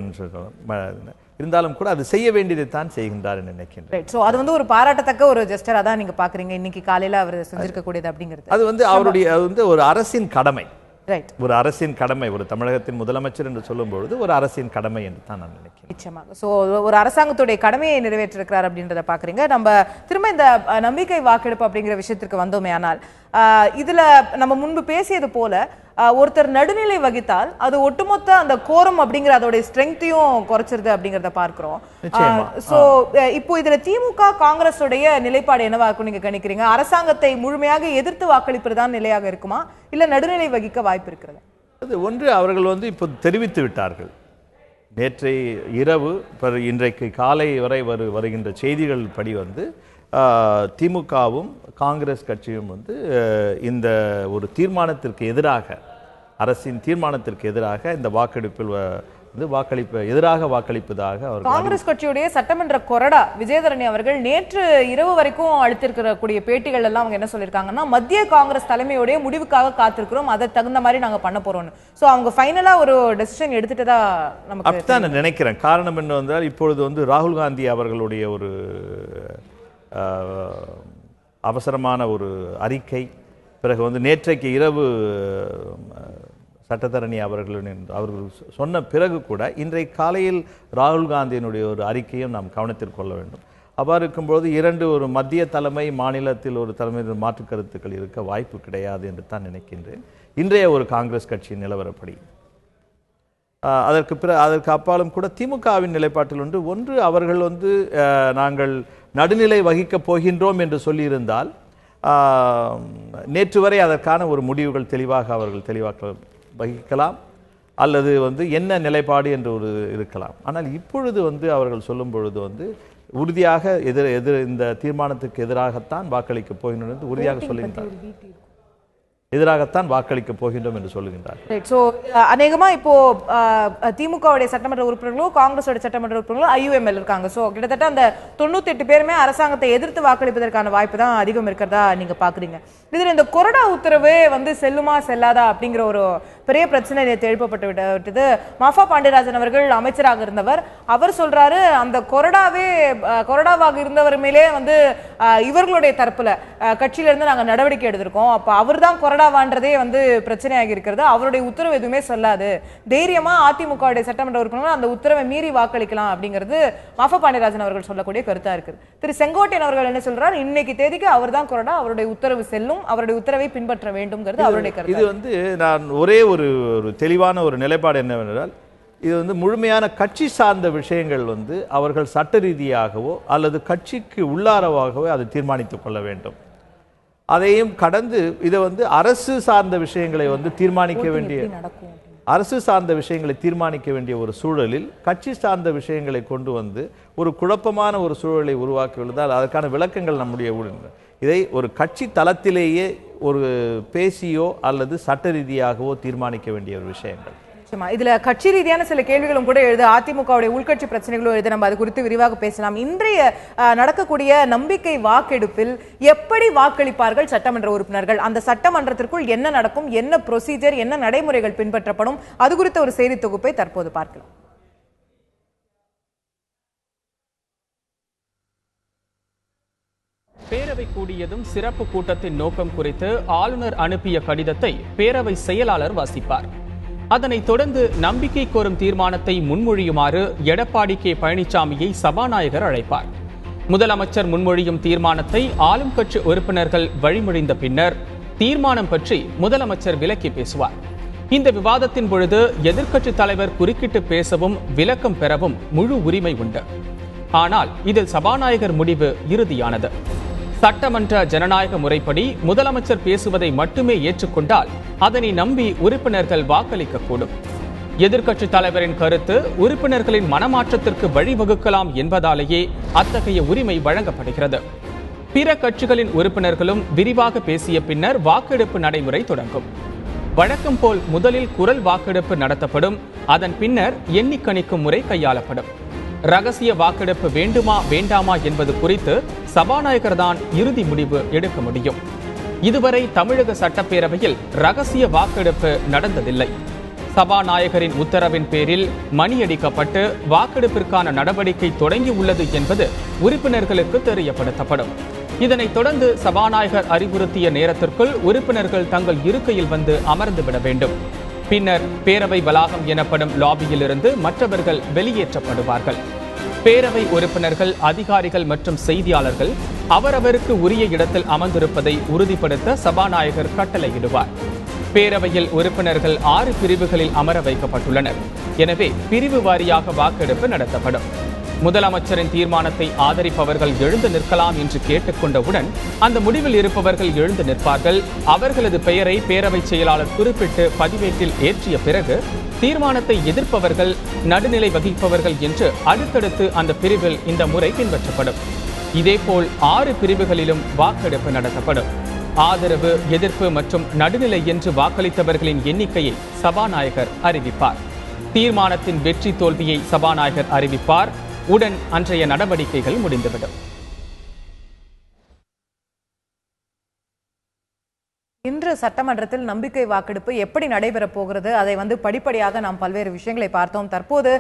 இருந்தாலும் கூட அது செய்ய வேண்டியதை தான் செய்கின்றார் நினைக்கின்றேன். சோ அது ஒரு பாராட்டத்தக்க ஒரு ஜெஸ்டரா தான் நீங்க பாக்குறீங்க இன்னைக்கு காலையில அவர் செஞ்சிருக்க கூடியது அப்படிங்கிறது. அது அவருடைய ஒரு அரசின் கடமை. ஒரு அரசின் கடமை. ஒரு தமிழகத்தின் முதலமைச்சர் என்று சொல்லும் பொழுது ஒரு அரசின் கடமை என்று தான் நான் நினைக்கிறேன். நிச்சயமாக. சோ ஒரு அரசாங்கத்துடைய கடமையை நிறைவேற்றிருக்கிறார் அப்படின்றத பாக்குறீங்க. நம்ம திரும்ப இந்த நம்பிக்கை வாக்கெடுப்பு அப்படிங்கிற விஷயத்திற்கு வந்தோமே, ஆனால் இதுல நம்ம முன்பு பேசியது போல ஒருத்தர் நடுநிலை வகித்தால் அது ஒட்டுமொத்த அந்த கோரம் அப்படிங்கிற அதோட ஸ்ட்ரெங்த்தையும் குறைச்சிருது அப்படிங்கறத பார்க்கிறோம். சோ இப்போ இதுல திமுக காங்கிரஸ் உடைய நிலைப்பாடு என்னவா இருக்கும் நீங்க கணிக்கிறீங்க? அரசாங்கத்தை முழுமையாக எதிர்த்து வாக்களிப்பதுதான் நிலையாக இருக்குமா, இல்ல நடுநிலை வகிக்க வாய்ப்பு இருக்கிறது? அது ஒன்று, அவர்கள் இப்போ தெரிவித்து விட்டார்கள். நேற்றை இரவு இன்றைக்கு காலை வரை வருகின்ற செய்திகள் படி திமுகவும் காங்கிரஸ் கட்சியும் இந்த ஒரு தீர்மானத்திற்கு எதிராக, அரசின் தீர்மானத்திற்கு எதிராக இந்த வாக்கெடுப்பில் எதிராக வாக்களிப்பதாக அவர் காங்கிரஸ் கட்சியுடைய சட்டமன்ற கொறடா விஜயதரணி அவர்கள் நேற்று இரவு வரைக்கும் அளித்திருக்கக்கூடிய பேட்டிகள் எல்லாம் அவங்க என்ன சொல்லியிருக்காங்கன்னா, மத்திய காங்கிரஸ் தலைமையுடைய முடிவுக்காக காத்திருக்கிறோம், அதை தகுந்த மாதிரி நாங்க பண்ண போறோம்னு. சோ அவங்க ஃபைனலா ஒரு டெசிஷன் எடுத்துட்டு தான் நமக்கு அப்படித்தான் நான் நினைக்கிறேன். காரணம் என்ன வந்தால், இப்பொழுது ராகுல் காந்தி அவர்களுடைய ஒரு அவசரமான ஒரு அறிக்கை, பிறகு நேற்றைக்கு இரவு சட்டத்தரணி அவர்கள் சொன்ன பிறகு கூட இன்றைக்கு காலையில் ராகுல் காந்தியினுடைய ஒரு அறிக்கையும் நாம் கவனத்தில் கொள்ள வேண்டும். அவ்வாறு இருக்கும்போது ஒரு மத்திய தலைமை, மாநிலத்தில் ஒரு தலைமை மாற்று கருத்துக்கள் இருக்க வாய்ப்பு கிடையாது என்று தான் நினைக்கின்றேன் இன்றைய ஒரு காங்கிரஸ் கட்சியின் நிலவரப்படி. அதற்கு அப்பாலும் கூட திமுகவின் நிலைப்பாட்டில் ஒன்று அவர்கள் நாங்கள் நடுநிலை வகிக்கப் போகின்றோம் என்று சொல்லியிருந்தால் நேற்று வரை அதற்கான ஒரு முடிவுகள் தெளிவாக வகிக்கலாம், அல்லது என்ன நிலைப்பாடு என்று இருக்கலாம். ஆனால் இப்பொழுது அவர்கள் சொல்லும் பொழுது உறுதியாக இந்த தீர்மானத்துக்கு எதிராகத்தான் வாக்களிக்கப் போகின்றோம் என்று உறுதியாக சொல்லுகின்றார். எதிராகத்தான் வாக்களிக்கப் போகின்றோம் என்று சொல்லுகின்றார். சோ அநேகமா இப்போ திமுகவுடைய சட்டமன்ற உறுப்பினர்களோ காங்கிரஸோட சட்டமன்ற உறுப்பினர்களோ IUML இருக்காங்க. சோ கிட்டத்தட்ட அந்த 98 பேருமே அரசாங்கத்தை எதிர்த்து வாக்களிப்பதற்கான வாய்ப்பு தான் அதிகம் இருக்கிறதா நீங்க பாக்குறீங்க. இதுல இந்த கொறடா உத்தரவே செல்லுமா செல்லாதா அப்படிங்கிற ஒரு பெரிய பிரச்சனை நேற்று எழுப்பப்பட்டு விட்டது. மாஃபா பாண்டியராஜன் அவர்கள் அமைச்சராக இருந்தவர், அவர் சொல்றாரு அந்த கொறடாவாக இருந்தவர் மேலே இவர்களுடைய தரப்புல கட்சியில இருந்து நாங்க நடவடிக்கை எடுத்திருக்கோம், அப்ப அவர் தான் கொறடாவான்றதே பிரச்சனையாகி இருக்கிறது, அவருடைய உத்தரவு எதுவுமே சொல்லாது, தைரியமா அதிமுகவுடைய சட்டமன்ற உறுப்பினர்கள் அந்த உத்தரவை மீறி வாக்களிக்கலாம் அப்படிங்கிறது மாஃபா பாண்டியராஜன் அவர்கள் சொல்லக்கூடிய கருத்தா இருக்கு. திரு செங்கோட்டையன் அவர்கள் என்ன சொல்றாரு, இன்னைக்கு தேதிக்கு அவர் தான் கொறடா, அவருடைய உத்தரவு செல்லும், அவருடைய உத்தரவை பின்பற்ற வேண்டும்ங்கிறது அவருடைய கருத்து. இது நான் ஒரே ஒரு தெளிவான ஒரு நிலைப்பாடு என்னவென்றால், இது முழுமையான கட்சி சார்ந்த விஷயங்கள் அவர்கள் சட்ட ரீதியாகவோ அல்லது கட்சிக்கு உள்ளாரவாகவோ அதை தீர்மானித்துக் கொள்ள வேண்டும். அதையும் கடந்து இதை அரசு சார்ந்த விஷயங்களை தீர்மானிக்க வேண்டிய ஒரு சூழலில் கட்சி சார்ந்த விஷயங்களை கொண்டு ஒரு குழப்பமான ஒரு சூழலை உருவாக்கியுள்ளதால் அதற்கான விளக்கங்கள் நம்முடைய இதை ஒரு கட்சி தளத்திலேயே ஒரு பேசியோ அல்லது சட்ட ரீதியாகவோ தீர்மானிக்க வேண்டிய ஒரு விஷயங்கள். இதுல கட்சி ரீதியான சில கேள்விகளும் கூட எழுது, அதிமுகவுடைய உள்கட்சி பிரச்சனைகளும் எழுது, நம்ம அது குறித்து விரிவாக பேசலாம். இன்றைய நடக்கக்கூடிய நம்பிக்கை வாக்கெடுப்பில் எப்படி வாக்களிப்பார்கள் சட்டமன்ற உறுப்பினர்கள், அந்த சட்டமன்றத்திற்குள் என்ன நடக்கும், என்ன ப்ரொசீஜர், என்ன நடைமுறைகள் பின்பற்றப்படும், அது குறித்த ஒரு செய்தி தொகுப்பை தற்போது பார்க்கலாம். பேரவை கூடியதும் சிறப்பு கூட்டத்தின் நோக்கம் குறித்து ஆளுநர் அனுப்பிய கடிதத்தை பேரவை செயலாளர் வாசிப்பார். அதனைத் தொடர்ந்து நம்பிக்கை கோரும் தீர்மானத்தை முன்மொழியுமாறு எடப்பாடி கே பழனிசாமியை சபாநாயகர் அழைப்பார். முதலமைச்சர் முன்மொழியும் தீர்மானத்தை ஆளும் கட்சி உறுப்பினர்கள் வழிமொழிந்த பின்னர் தீர்மானம் பற்றி முதலமைச்சர் விளக்கி பேசுவார். இந்த விவாதத்தின் பொழுது எதிர்க்கட்சித் தலைவர் குறுக்கிட்டு பேசவும் விளக்கம் பெறவும் முழு உரிமை உண்டு. ஆனால் இதில் சபாநாயகர் முடிவு இறுதியானது. சட்டமன்ற ஜனநாயக முறைப்படி முதலமைச்சர் பேசுவதை மட்டுமே ஏற்றுக்கொண்டால் அதனை நம்பி உறுப்பினர்கள் வாக்களிக்கக்கூடும். எதிர்க்கட்சித் தலைவரின் கருத்து உறுப்பினர்களின் மனமாற்றத்திற்கு வழிவகுக்கலாம் என்பதாலேயே அத்தகைய உரிமை வழங்கப்படுகிறது. பிற கட்சிகளின் உறுப்பினர்களும் விரிவாக பேசிய பின்னர் வாக்கெடுப்பு நடைமுறை தொடங்கும். வழக்கம் போல் முதலில் குரல் வாக்கெடுப்பு நடத்தப்படும். அதன் பின்னர் எண்ணிக்கணிக்கும் முறை கையாளப்படும். ரகசிய வாக்கெடுப்பு வேண்டுமா வேண்டாமா என்பது குறித்து சபாநாயகர் தான் இறுதி முடிவு எடுக்க முடியும். இதுவரை தமிழக சட்டப்பேரவையில் ரகசிய வாக்கெடுப்பு நடந்ததில்லை. சபாநாயகரின் உத்தரவின் பேரில் மணியடிக்கப்பட்டு வாக்கெடுப்பிற்கான நடவடிக்கை தொடங்கியுள்ளது என்பது உறுப்பினர்களுக்கு தெரியப்படுத்தப்படும். இதனைத் தொடர்ந்து சபாநாயகர் அறிவுறுத்திய நேரத்திற்குள் உறுப்பினர்கள் தங்கள் இருக்கையில் அமர்ந்துவிட வேண்டும். பின்னர் பேரவை வளாகம் எனப்படும் லாபியில் இருந்து மற்றவர்கள் வெளியேற்றப்படுவார்கள். பேரவை உறுப்பினர்கள், அதிகாரிகள் மற்றும் செய்தியாளர்கள் அவரவருக்கு உரிய இடத்தில் அமர்ந்திருப்பதை உறுதிப்படுத்த சபாநாயகர் கட்டளையிடுவார். பேரவையில் உறுப்பினர்கள் 6 பிரிவுகளில் அமர வைக்கப்பட்டுள்ளனர். எனவே பிரிவு வாரியாக வாக்கெடுப்பு நடத்தப்படும். முதலமைச்சரின் தீர்மானத்தை ஆதரிப்பவர்கள் எழுந்து நிற்கலாம் என்று கேட்டுக்கொண்டவுடன் அந்த முடிவில் இருப்பவர்கள் எழுந்து நிற்பார்கள். அவர்களது பெயரை பேரவை செயலாளர் குறிப்பிட்டு பதிவேட்டில் ஏற்றிய பிறகு தீர்மானத்தை எதிர்ப்பவர்கள், நடுநிலை வகிப்பவர்கள் என்று அடுத்தடுத்து அந்த பிரிவில் இந்த முறை பின்பற்றப்படும். இதேபோல் 6 பிரிவுகளிலும் வாக்கெடுப்பு நடத்தப்படும். ஆதரவு, எதிர்ப்பு மற்றும் நடுநிலை என்று வாக்களித்தவர்களின் எண்ணிக்கையை சபாநாயகர் அறிவிப்பார். தீர்மானத்தின் வெற்றி தோல்வியை சபாநாயகர் அறிவிப்பார். உடன் அன்றைய நடவடிக்கைகள் முடிந்துவிடும். இன்று சட்டமன்றத்தில் நம்பிக்கை வாக்கெடுப்பு எப்படி நடைபெற போகிறது, அதை படிப்படியாக நாம் பல்வேறு விஷயங்களை பார்த்தோம். தற்போது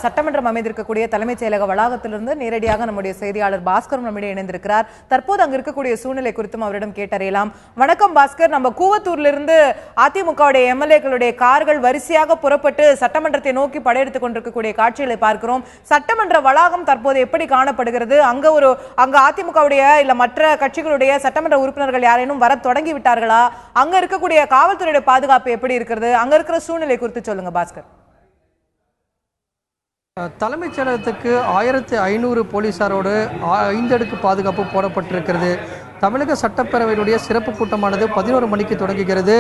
சட்டமன்றம் அமைந்திருக்கக்கூடிய தலைமைச் செயலக வளாகத்திலிருந்து நேரடியாக நம்முடைய செய்தியாளர் பாஸ்கர் நம்மிடையே இணைந்திருக்கிறார். தற்போது அங்கு இருக்கக்கூடிய சூழ்நிலை குறித்தும் அவரிடம் கேட்டறியலாம். வணக்கம் பாஸ்கர். நம்ம கூவத்தூரிலிருந்து அதிமுகவுடைய எம்எல்ஏக்களுடைய கார்கள் வரிசையாக புறப்பட்டு சட்டமன்றத்தை நோக்கி படையெடுத்துக் கொண்டிருக்கக்கூடிய காட்சிகளை பார்க்கிறோம். சட்டமன்ற வளாகம் தற்போது எப்படி காணப்படுகிறது? அங்க அதிமுகவுடைய இல்ல மற்ற கட்சிகளுடைய சட்டமன்ற உறுப்பினர்கள் யாரேனும் வர தொடங்கி விட்டார்களா? அங்க இருக்கக்கூடிய காவல்துறையுடைய பாதுகாப்பு எப்படி இருக்கிறது? அங்க இருக்கிற சூழ்நிலை குறித்து சொல்லுங்க பாஸ்கர். தலைமைச் செயலகத்துக்கு 1500 போலீசாரோடு 5 அடுக்கு பாதுகாப்பு போடப்பட்டிருக்கிறது. தமிழக சட்டப்பேரவையினுடைய சிறப்பு கூட்டமானது 11 மணிக்கு தொடங்குகிறது.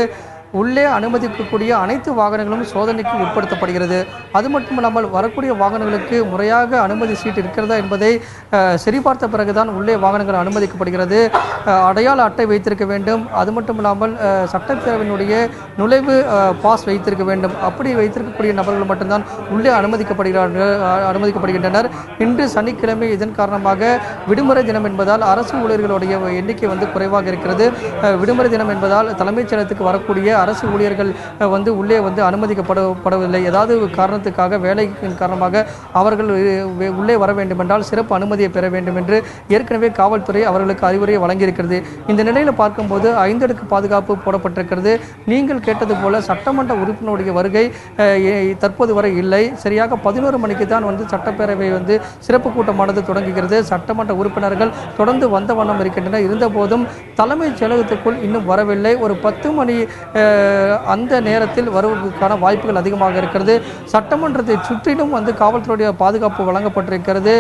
உள்ளே அனுமதிக்கக்கூடிய அனைத்து வாகனங்களும் சோதனைக்கு உட்படுத்தப்படுகிறது. அது மட்டுமல்லாமல் வரக்கூடிய வாகனங்களுக்கு முறையாக அனுமதி சீட் இருக்கிறதா என்பதை சரிபார்த்த பிறகுதான் உள்ளே வாகனங்கள் அனுமதிக்கப்படுகிறது. அடையாள அட்டை வைத்திருக்க வேண்டும். அது மட்டுமில்லாமல் சட்டப்பேரவையினுடைய நுழைவு பாஸ் வைத்திருக்க வேண்டும். அப்படி வைத்திருக்கக்கூடிய நபர்கள் மட்டும்தான் உள்ளே அனுமதிக்கப்படுகின்றனர். இன்று சனிக்கிழமை இதன் காரணமாக விடுமுறை தினம் என்பதால் அரசு ஊழியர்களுடைய எண்ணிக்கை குறைவாக இருக்கிறது. விடுமுறை தினம் என்பதால் தலைமைச் செயலகத்துக்கு வரக்கூடிய அரசு ஊழியர்கள் உள்ளே அனுமதிக்கப்படவில்லை. ஏதாவது காரணத்துக்காக வேலையின் காரணமாக அவர்கள் உள்ளே வர வேண்டும் என்றால் சிறப்பு அனுமதியை பெற வேண்டும் என்று ஏற்கனவே காவல்துறை அவர்களுக்கு அறிவுரையை வழங்கியிருக்கிறது. இந்த நிலையில் பார்க்கும்போது 5 அடுக்கு பாதுகாப்பு போடப்பட்டிருக்கிறது. நீங்கள் கேட்டது போல சட்டமன்ற உறுப்பினருடைய வருகை தற்போது வரை இல்லை. சரியாக 11 மணிக்கு தான் சட்டப்பேரவை சிறப்பு கூட்டமானது தொடங்குகிறது. சட்டமன்ற உறுப்பினர்கள் தொடர்ந்து வந்த வண்ணம் இருக்கின்றனர். இருந்தபோதும் தலைமைச் செயலகத்துக்குள் இன்னும் வரவில்லை. ஒரு 10 மணி அந்த நேரத்தில் வருவதற்கான வாய்ப்புகள் அதிகமாக இருக்கிறது. சட்டமன்றத்தை சுற்றிலும் காவல்துறையுடைய பாதுகாப்பு வழங்கப்பட்டிருக்கிறது.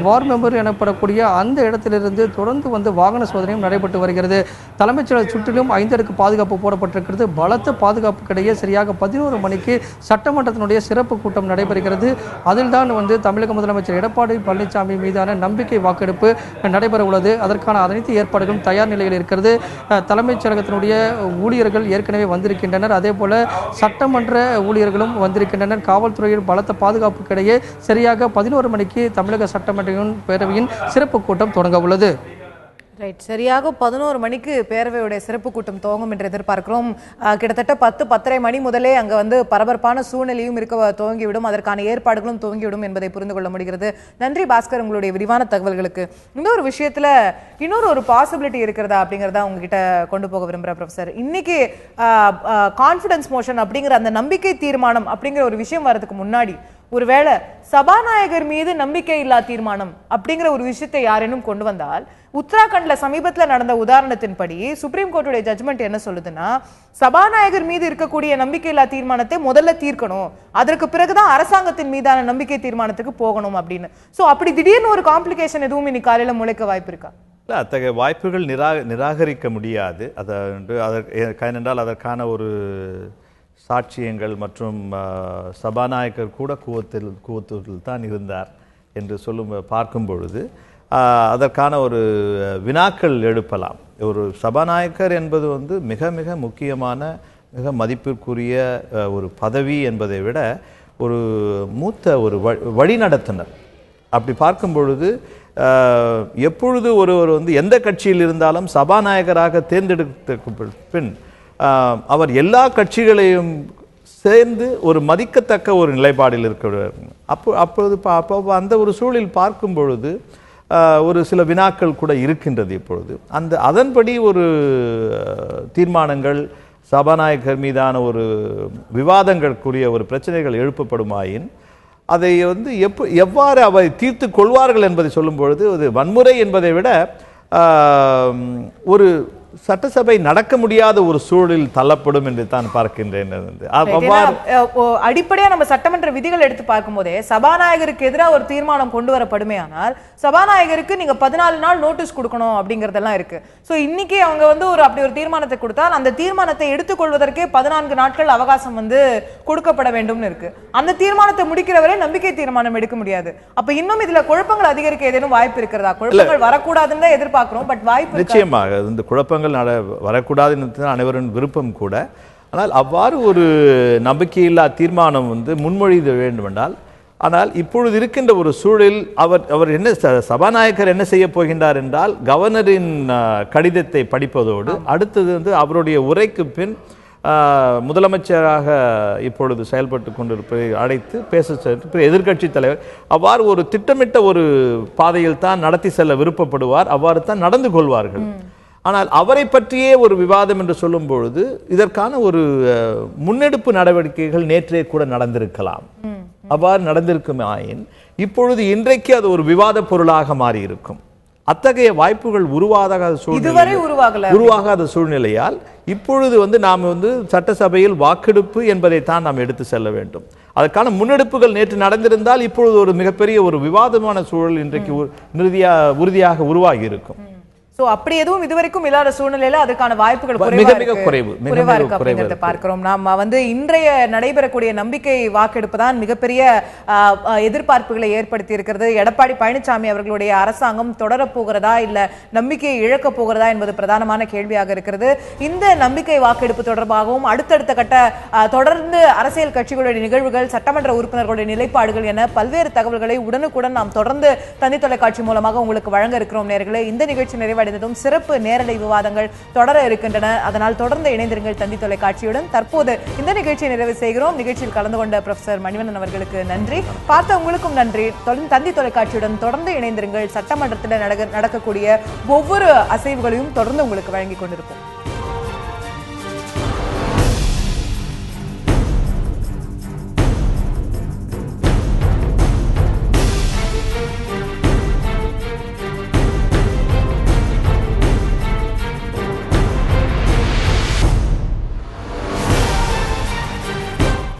வார் மெமோரியல் எனப்படக்கூடிய அந்த இடத்திலிருந்து தொடர்ந்து வாகன சோதனையும் நடைபெற்று வருகிறது. தலைமைச் செயலக சுற்றிலும் 5 அடுக்கு பாதுகாப்பு போடப்பட்டிருக்கிறது. பலத்த பாதுகாப்புக்கிடையே சரியாக 11 மணிக்கு சட்டமன்றத்தினுடைய சிறப்பு கூட்டம் நடைபெறுகிறது. அதில் தான் தமிழக முதலமைச்சர் எடப்பாடி பழனிசாமி மீதான நம்பிக்கை வாக்கெடுப்பு நடைபெற உள்ளது. அதற்கான அனைத்து ஏற்பாடுகளும் தயார் நிலையில் இருக்கிறது. தலைமைச் செயலகத்தினுடைய ஊழியர்கள் ஏற்கனவே வந்திருக்கின்றனர். அதே போல சட்டமன்ற ஊழியர்களும் வந்திருக்கின்றனர். காவல்துறையில் பலத்த பாதுகாப்புக்கிடையே சரியாக 11 மணிக்கு தமிழக சட்டமன்ற பேரவையின் சிறப்பு கூட்டம் தொடங்க உள்ளது. ரைட், சரியாக 11 மணிக்கு பேரவையுடைய சிறப்பு கூட்டம் துவங்கும் என்று எதிர்பார்க்கிறோம். கிட்டத்தட்ட 10-10:30 மணி முதலே அங்க பரபரப்பான சூழ்நிலையும் இருக்க துவங்கிவிடும். அதற்கான ஏற்பாடுகளும் துவங்கிவிடும் என்பதை புரிந்து கொள்ள முடிகிறது. நன்றி பாஸ்கர், உங்களுடைய விரிவான தகவல்களுக்கு. இன்னொரு விஷயத்துல இன்னொரு பாசிபிலிட்டி இருக்கிறதா அப்படிங்கிறத உங்ககிட்ட கொண்டு போக விரும்புகிறேன் ப்ரொஃபசர். இன்னைக்கு கான்ஃபிடன்ஸ் மோஷன் அப்படிங்கிற அந்த நம்பிக்கை தீர்மானம் அப்படிங்கிற ஒரு விஷயம் வரதுக்கு முன்னாடி ஒருவேளை சபாநாயகர் மீது நம்பிக்கை இல்லா தீர்மானம் அப்படிங்கிற ஒரு விஷயத்தை யாரேனும் கொண்டு வந்தால், உத்தராகண்ட்ல சமீபத்தில் நடந்த உதாரணத்தின்படி சுப்ரீம் கோர்ட்டுடைய ஜட்ஜ்மெண்ட் என்ன சொல்லுதுன்னா, சபாநாயகர் மீது இருக்கக்கூடிய நம்பிக்கையில்லா தீர்மானத்தை முதல்ல தீர்க்கணும், அதற்கு பிறகுதான் அரசாங்கத்தின் மீதான நம்பிக்கை தீர்மானத்துக்கு போகணும் அப்படின்னு. சோ அப்படி திடீர்னு ஒரு காம்ப்ளிகேஷன் எதுவும் இன்னைக்கு காலையில முளைக்க வாய்ப்பு இருக்கா? இல்லை, அத்தகைய வாய்ப்புகள் நிராகரிக்க முடியாது. ஏனென்றால் அதற்கான ஒரு சாட்சியங்கள் மற்றும் சபாநாயகர் கூட கூவத்தூரில் தான் இருந்தார் என்று பார்க்கும் பொழுது அதற்கான ஒரு வினாக்கள் எழுப்பலாம். ஒரு சபாநாயகர் என்பது மிக மிக முக்கியமான, மிக மதிப்பிற்குரிய ஒரு பதவி என்பதை விட ஒரு மூத்த ஒரு வழிநடத்துனர். அப்படி பார்க்கும் பொழுது எப்பொழுது ஒருவர் எந்த கட்சியில் இருந்தாலும் சபாநாயகராக தேர்ந்தெடுத்த பின் அவர் எல்லா கட்சிகளையும் சேர்ந்து ஒரு மதிக்கத்தக்க ஒரு நிலைப்பாடில் இருக்கிறார். அப்போ அந்த ஒரு சூழலில் பார்க்கும் பொழுது ஒரு சில வினாக்கள் கூட இருக்கின்றது. இப்பொழுது அதன்படி ஒரு தீர்மானங்கள், சபாநாயகர் மீதான ஒரு விவாதங்களுக்குரிய ஒரு பிரச்சனைகள் எழுப்பப்படுமாயின் அதை எவ்வாறு அவை தீர்த்து கொள்வார்கள் என்பதை சொல்லும் பொழுது அது வன்முறை என்பதை விட ஒரு சட்டசபை நடக்க முடியாத ஒரு சூழலில் தள்ளப்படும் என்று தான் பார்க்கின்றேன். அடிப்படையா நம்ம சட்டமன்ற விதிகள் எடுத்து பார்க்கும் போதே சபாநாயகருக்கு எதிராக ஒரு தீர்மானம் கொண்டு வரப்படுமே, ஆனால் சபாநாயகருக்கு நீங்க 14 நாள் நோட்டீஸ் கொடுக்கணும் அப்படிங்கறதெல்லாம் இருக்கு. சோ இன்னைக்கு அவங்க அப்படி ஒரு தீர்மானத்தை கொடுத்தால் அந்த தீர்மானத்தை எடுத்துக்கொள்வதற்கே 14 நாட்கள் அவகாசம் கொடுக்கப்பட வேண்டும்னு இருக்கு. அந்த தீர்மானத்தை முடிக்கிறவரை நம்பிக்கை தீர்மானம் எடுக்க முடியாது. அப்ப இன்னும் இதுல குழப்பங்கள் அதிகரிக்க ஏதேனும் வாய்ப்பு இருக்கிறதா? குழப்பங்கள் வரக்கூடாதுன்னு எதிர்பார்க்கிறோம், பட் வாய்ப்பு நிச்சயமாக இந்த குழப்பங்கள் வரக்கூடாது அனைவரின் விருப்பம் கூட. ஆனால் அவ்வாறு ஒரு நம்பிக்கையில்லா தீர்மானம் வந்து முன்மொழித வேண்டுமென்றால், ஆனால் இப்பொழுது இருக்கின்ற ஒரு சூழலில் அவர் என்ன சபாநாயகர் என்ன செய்ய போகின்றார் என்றால், கவர்னரின் கடிதத்தை படிப்பதோடு அடுத்தது வந்து அவருடைய உரைக்கு பின் முதலமைச்சராக இப்பொழுது செயல்பட்டு கொண்டிருப்பதை அழைத்து பேச எதிர்க்கட்சி தலைவர் அவ்வாறு ஒரு திட்டமிட்ட ஒரு பாதையில் தான் நடத்தி செல்ல விருப்பப்படுவார், அவ்வாறு தான் நடந்து கொள்வார்கள். ஆனால் அவரை பற்றியே ஒரு விவாதம் என்று சொல்லும் பொழுது இதற்கான ஒரு முன்னெடுப்பு நடவடிக்கைகள் நேற்றே கூட நடந்திருக்கலாம். அவ்வாறு நடந்திருக்குமாயின் இப்பொழுது இன்றைக்கு அது ஒரு விவாத பொருளாக மாறி இருக்கும். அத்தகைய வாய்ப்புகள் உருவாகாத சூழ்நிலையால் இப்பொழுது வந்து நாம் வந்து சட்டசபையில் வாக்கெடுப்பு என்பதைத்தான் நாம் எடுத்து செல்ல வேண்டும். அதற்கான முன்னெடுப்புகள் நேற்று நடந்திருந்தால் இப்பொழுது ஒரு மிகப்பெரிய ஒரு விவாதமான சூழல் இன்றைக்கு உறுதியாக உருவாகி இருக்கும். சோ அப்படி எதுவும் இதுவரைக்கும் இல்லாத சூழ்நிலையில அதுக்கான வாய்ப்புகள் குறைவா இருக்கு அப்படிங்கறத பார்க்கிறோம். நாம வந்து இன்றைய நடைபெறக்கூடிய நம்பிக்கை வாக்கெடுப்பு தான் மிகப்பெரிய எதிர்பார்ப்புகளை ஏற்படுத்தி இருக்கிறது. எடப்பாடி பழனிசாமி அவர்களுடைய அரசாங்கம் தொடரப் போகிறதா இல்ல நம்பிக்கையை இழக்க போகிறதா என்பது பிரதானமான கேள்வியாக இருக்கிறது. இந்த நம்பிக்கை வாக்கெடுப்பு தொடர்பாகவும் அடுத்தடுத்த கட்ட தொடர்ந்து அரசியல் கட்சிகளுடைய நிகழ்வுகள், சட்டமன்ற உறுப்பினர்களுடைய நிலைப்பாடுகள் என பல்வேறு தகவல்களை உடனுக்குடன் நாம் தொடர்ந்து தந்தி தொலைக்காட்சி மூலமாக உங்களுக்கு வழங்க இருக்கிறோம். நேயர்களே, இந்த நிகழ்ச்சி நிறைவடைந்ததும் சிறப்பு நேரலை விவாதங்கள் தொடர இருக்கின்றன. அதனால் தொடர்ந்து இணைந்திருங்கள் தந்தி தொலைக்காட்சியுடன். தற்போது இந்த நிகழ்ச்சியை நிறைவு செய்கிறோம். நிகழ்ச்சியில் கலந்து கொண்ட ப்ரொஃபசர் மணிவண்ணன் அவர்களுக்கு நன்றி. பார்த்த உங்களுக்கும் நன்றி. தந்தி தொலைக்காட்சியுடன் தொடர்ந்து இணைந்திருங்கள். சட்டமன்றத்தில் நடக்கக்கூடிய ஒவ்வொரு அசைவுகளையும் தொடர்ந்து உங்களுக்கு வழங்கிக் கொண்டிருப்போம்.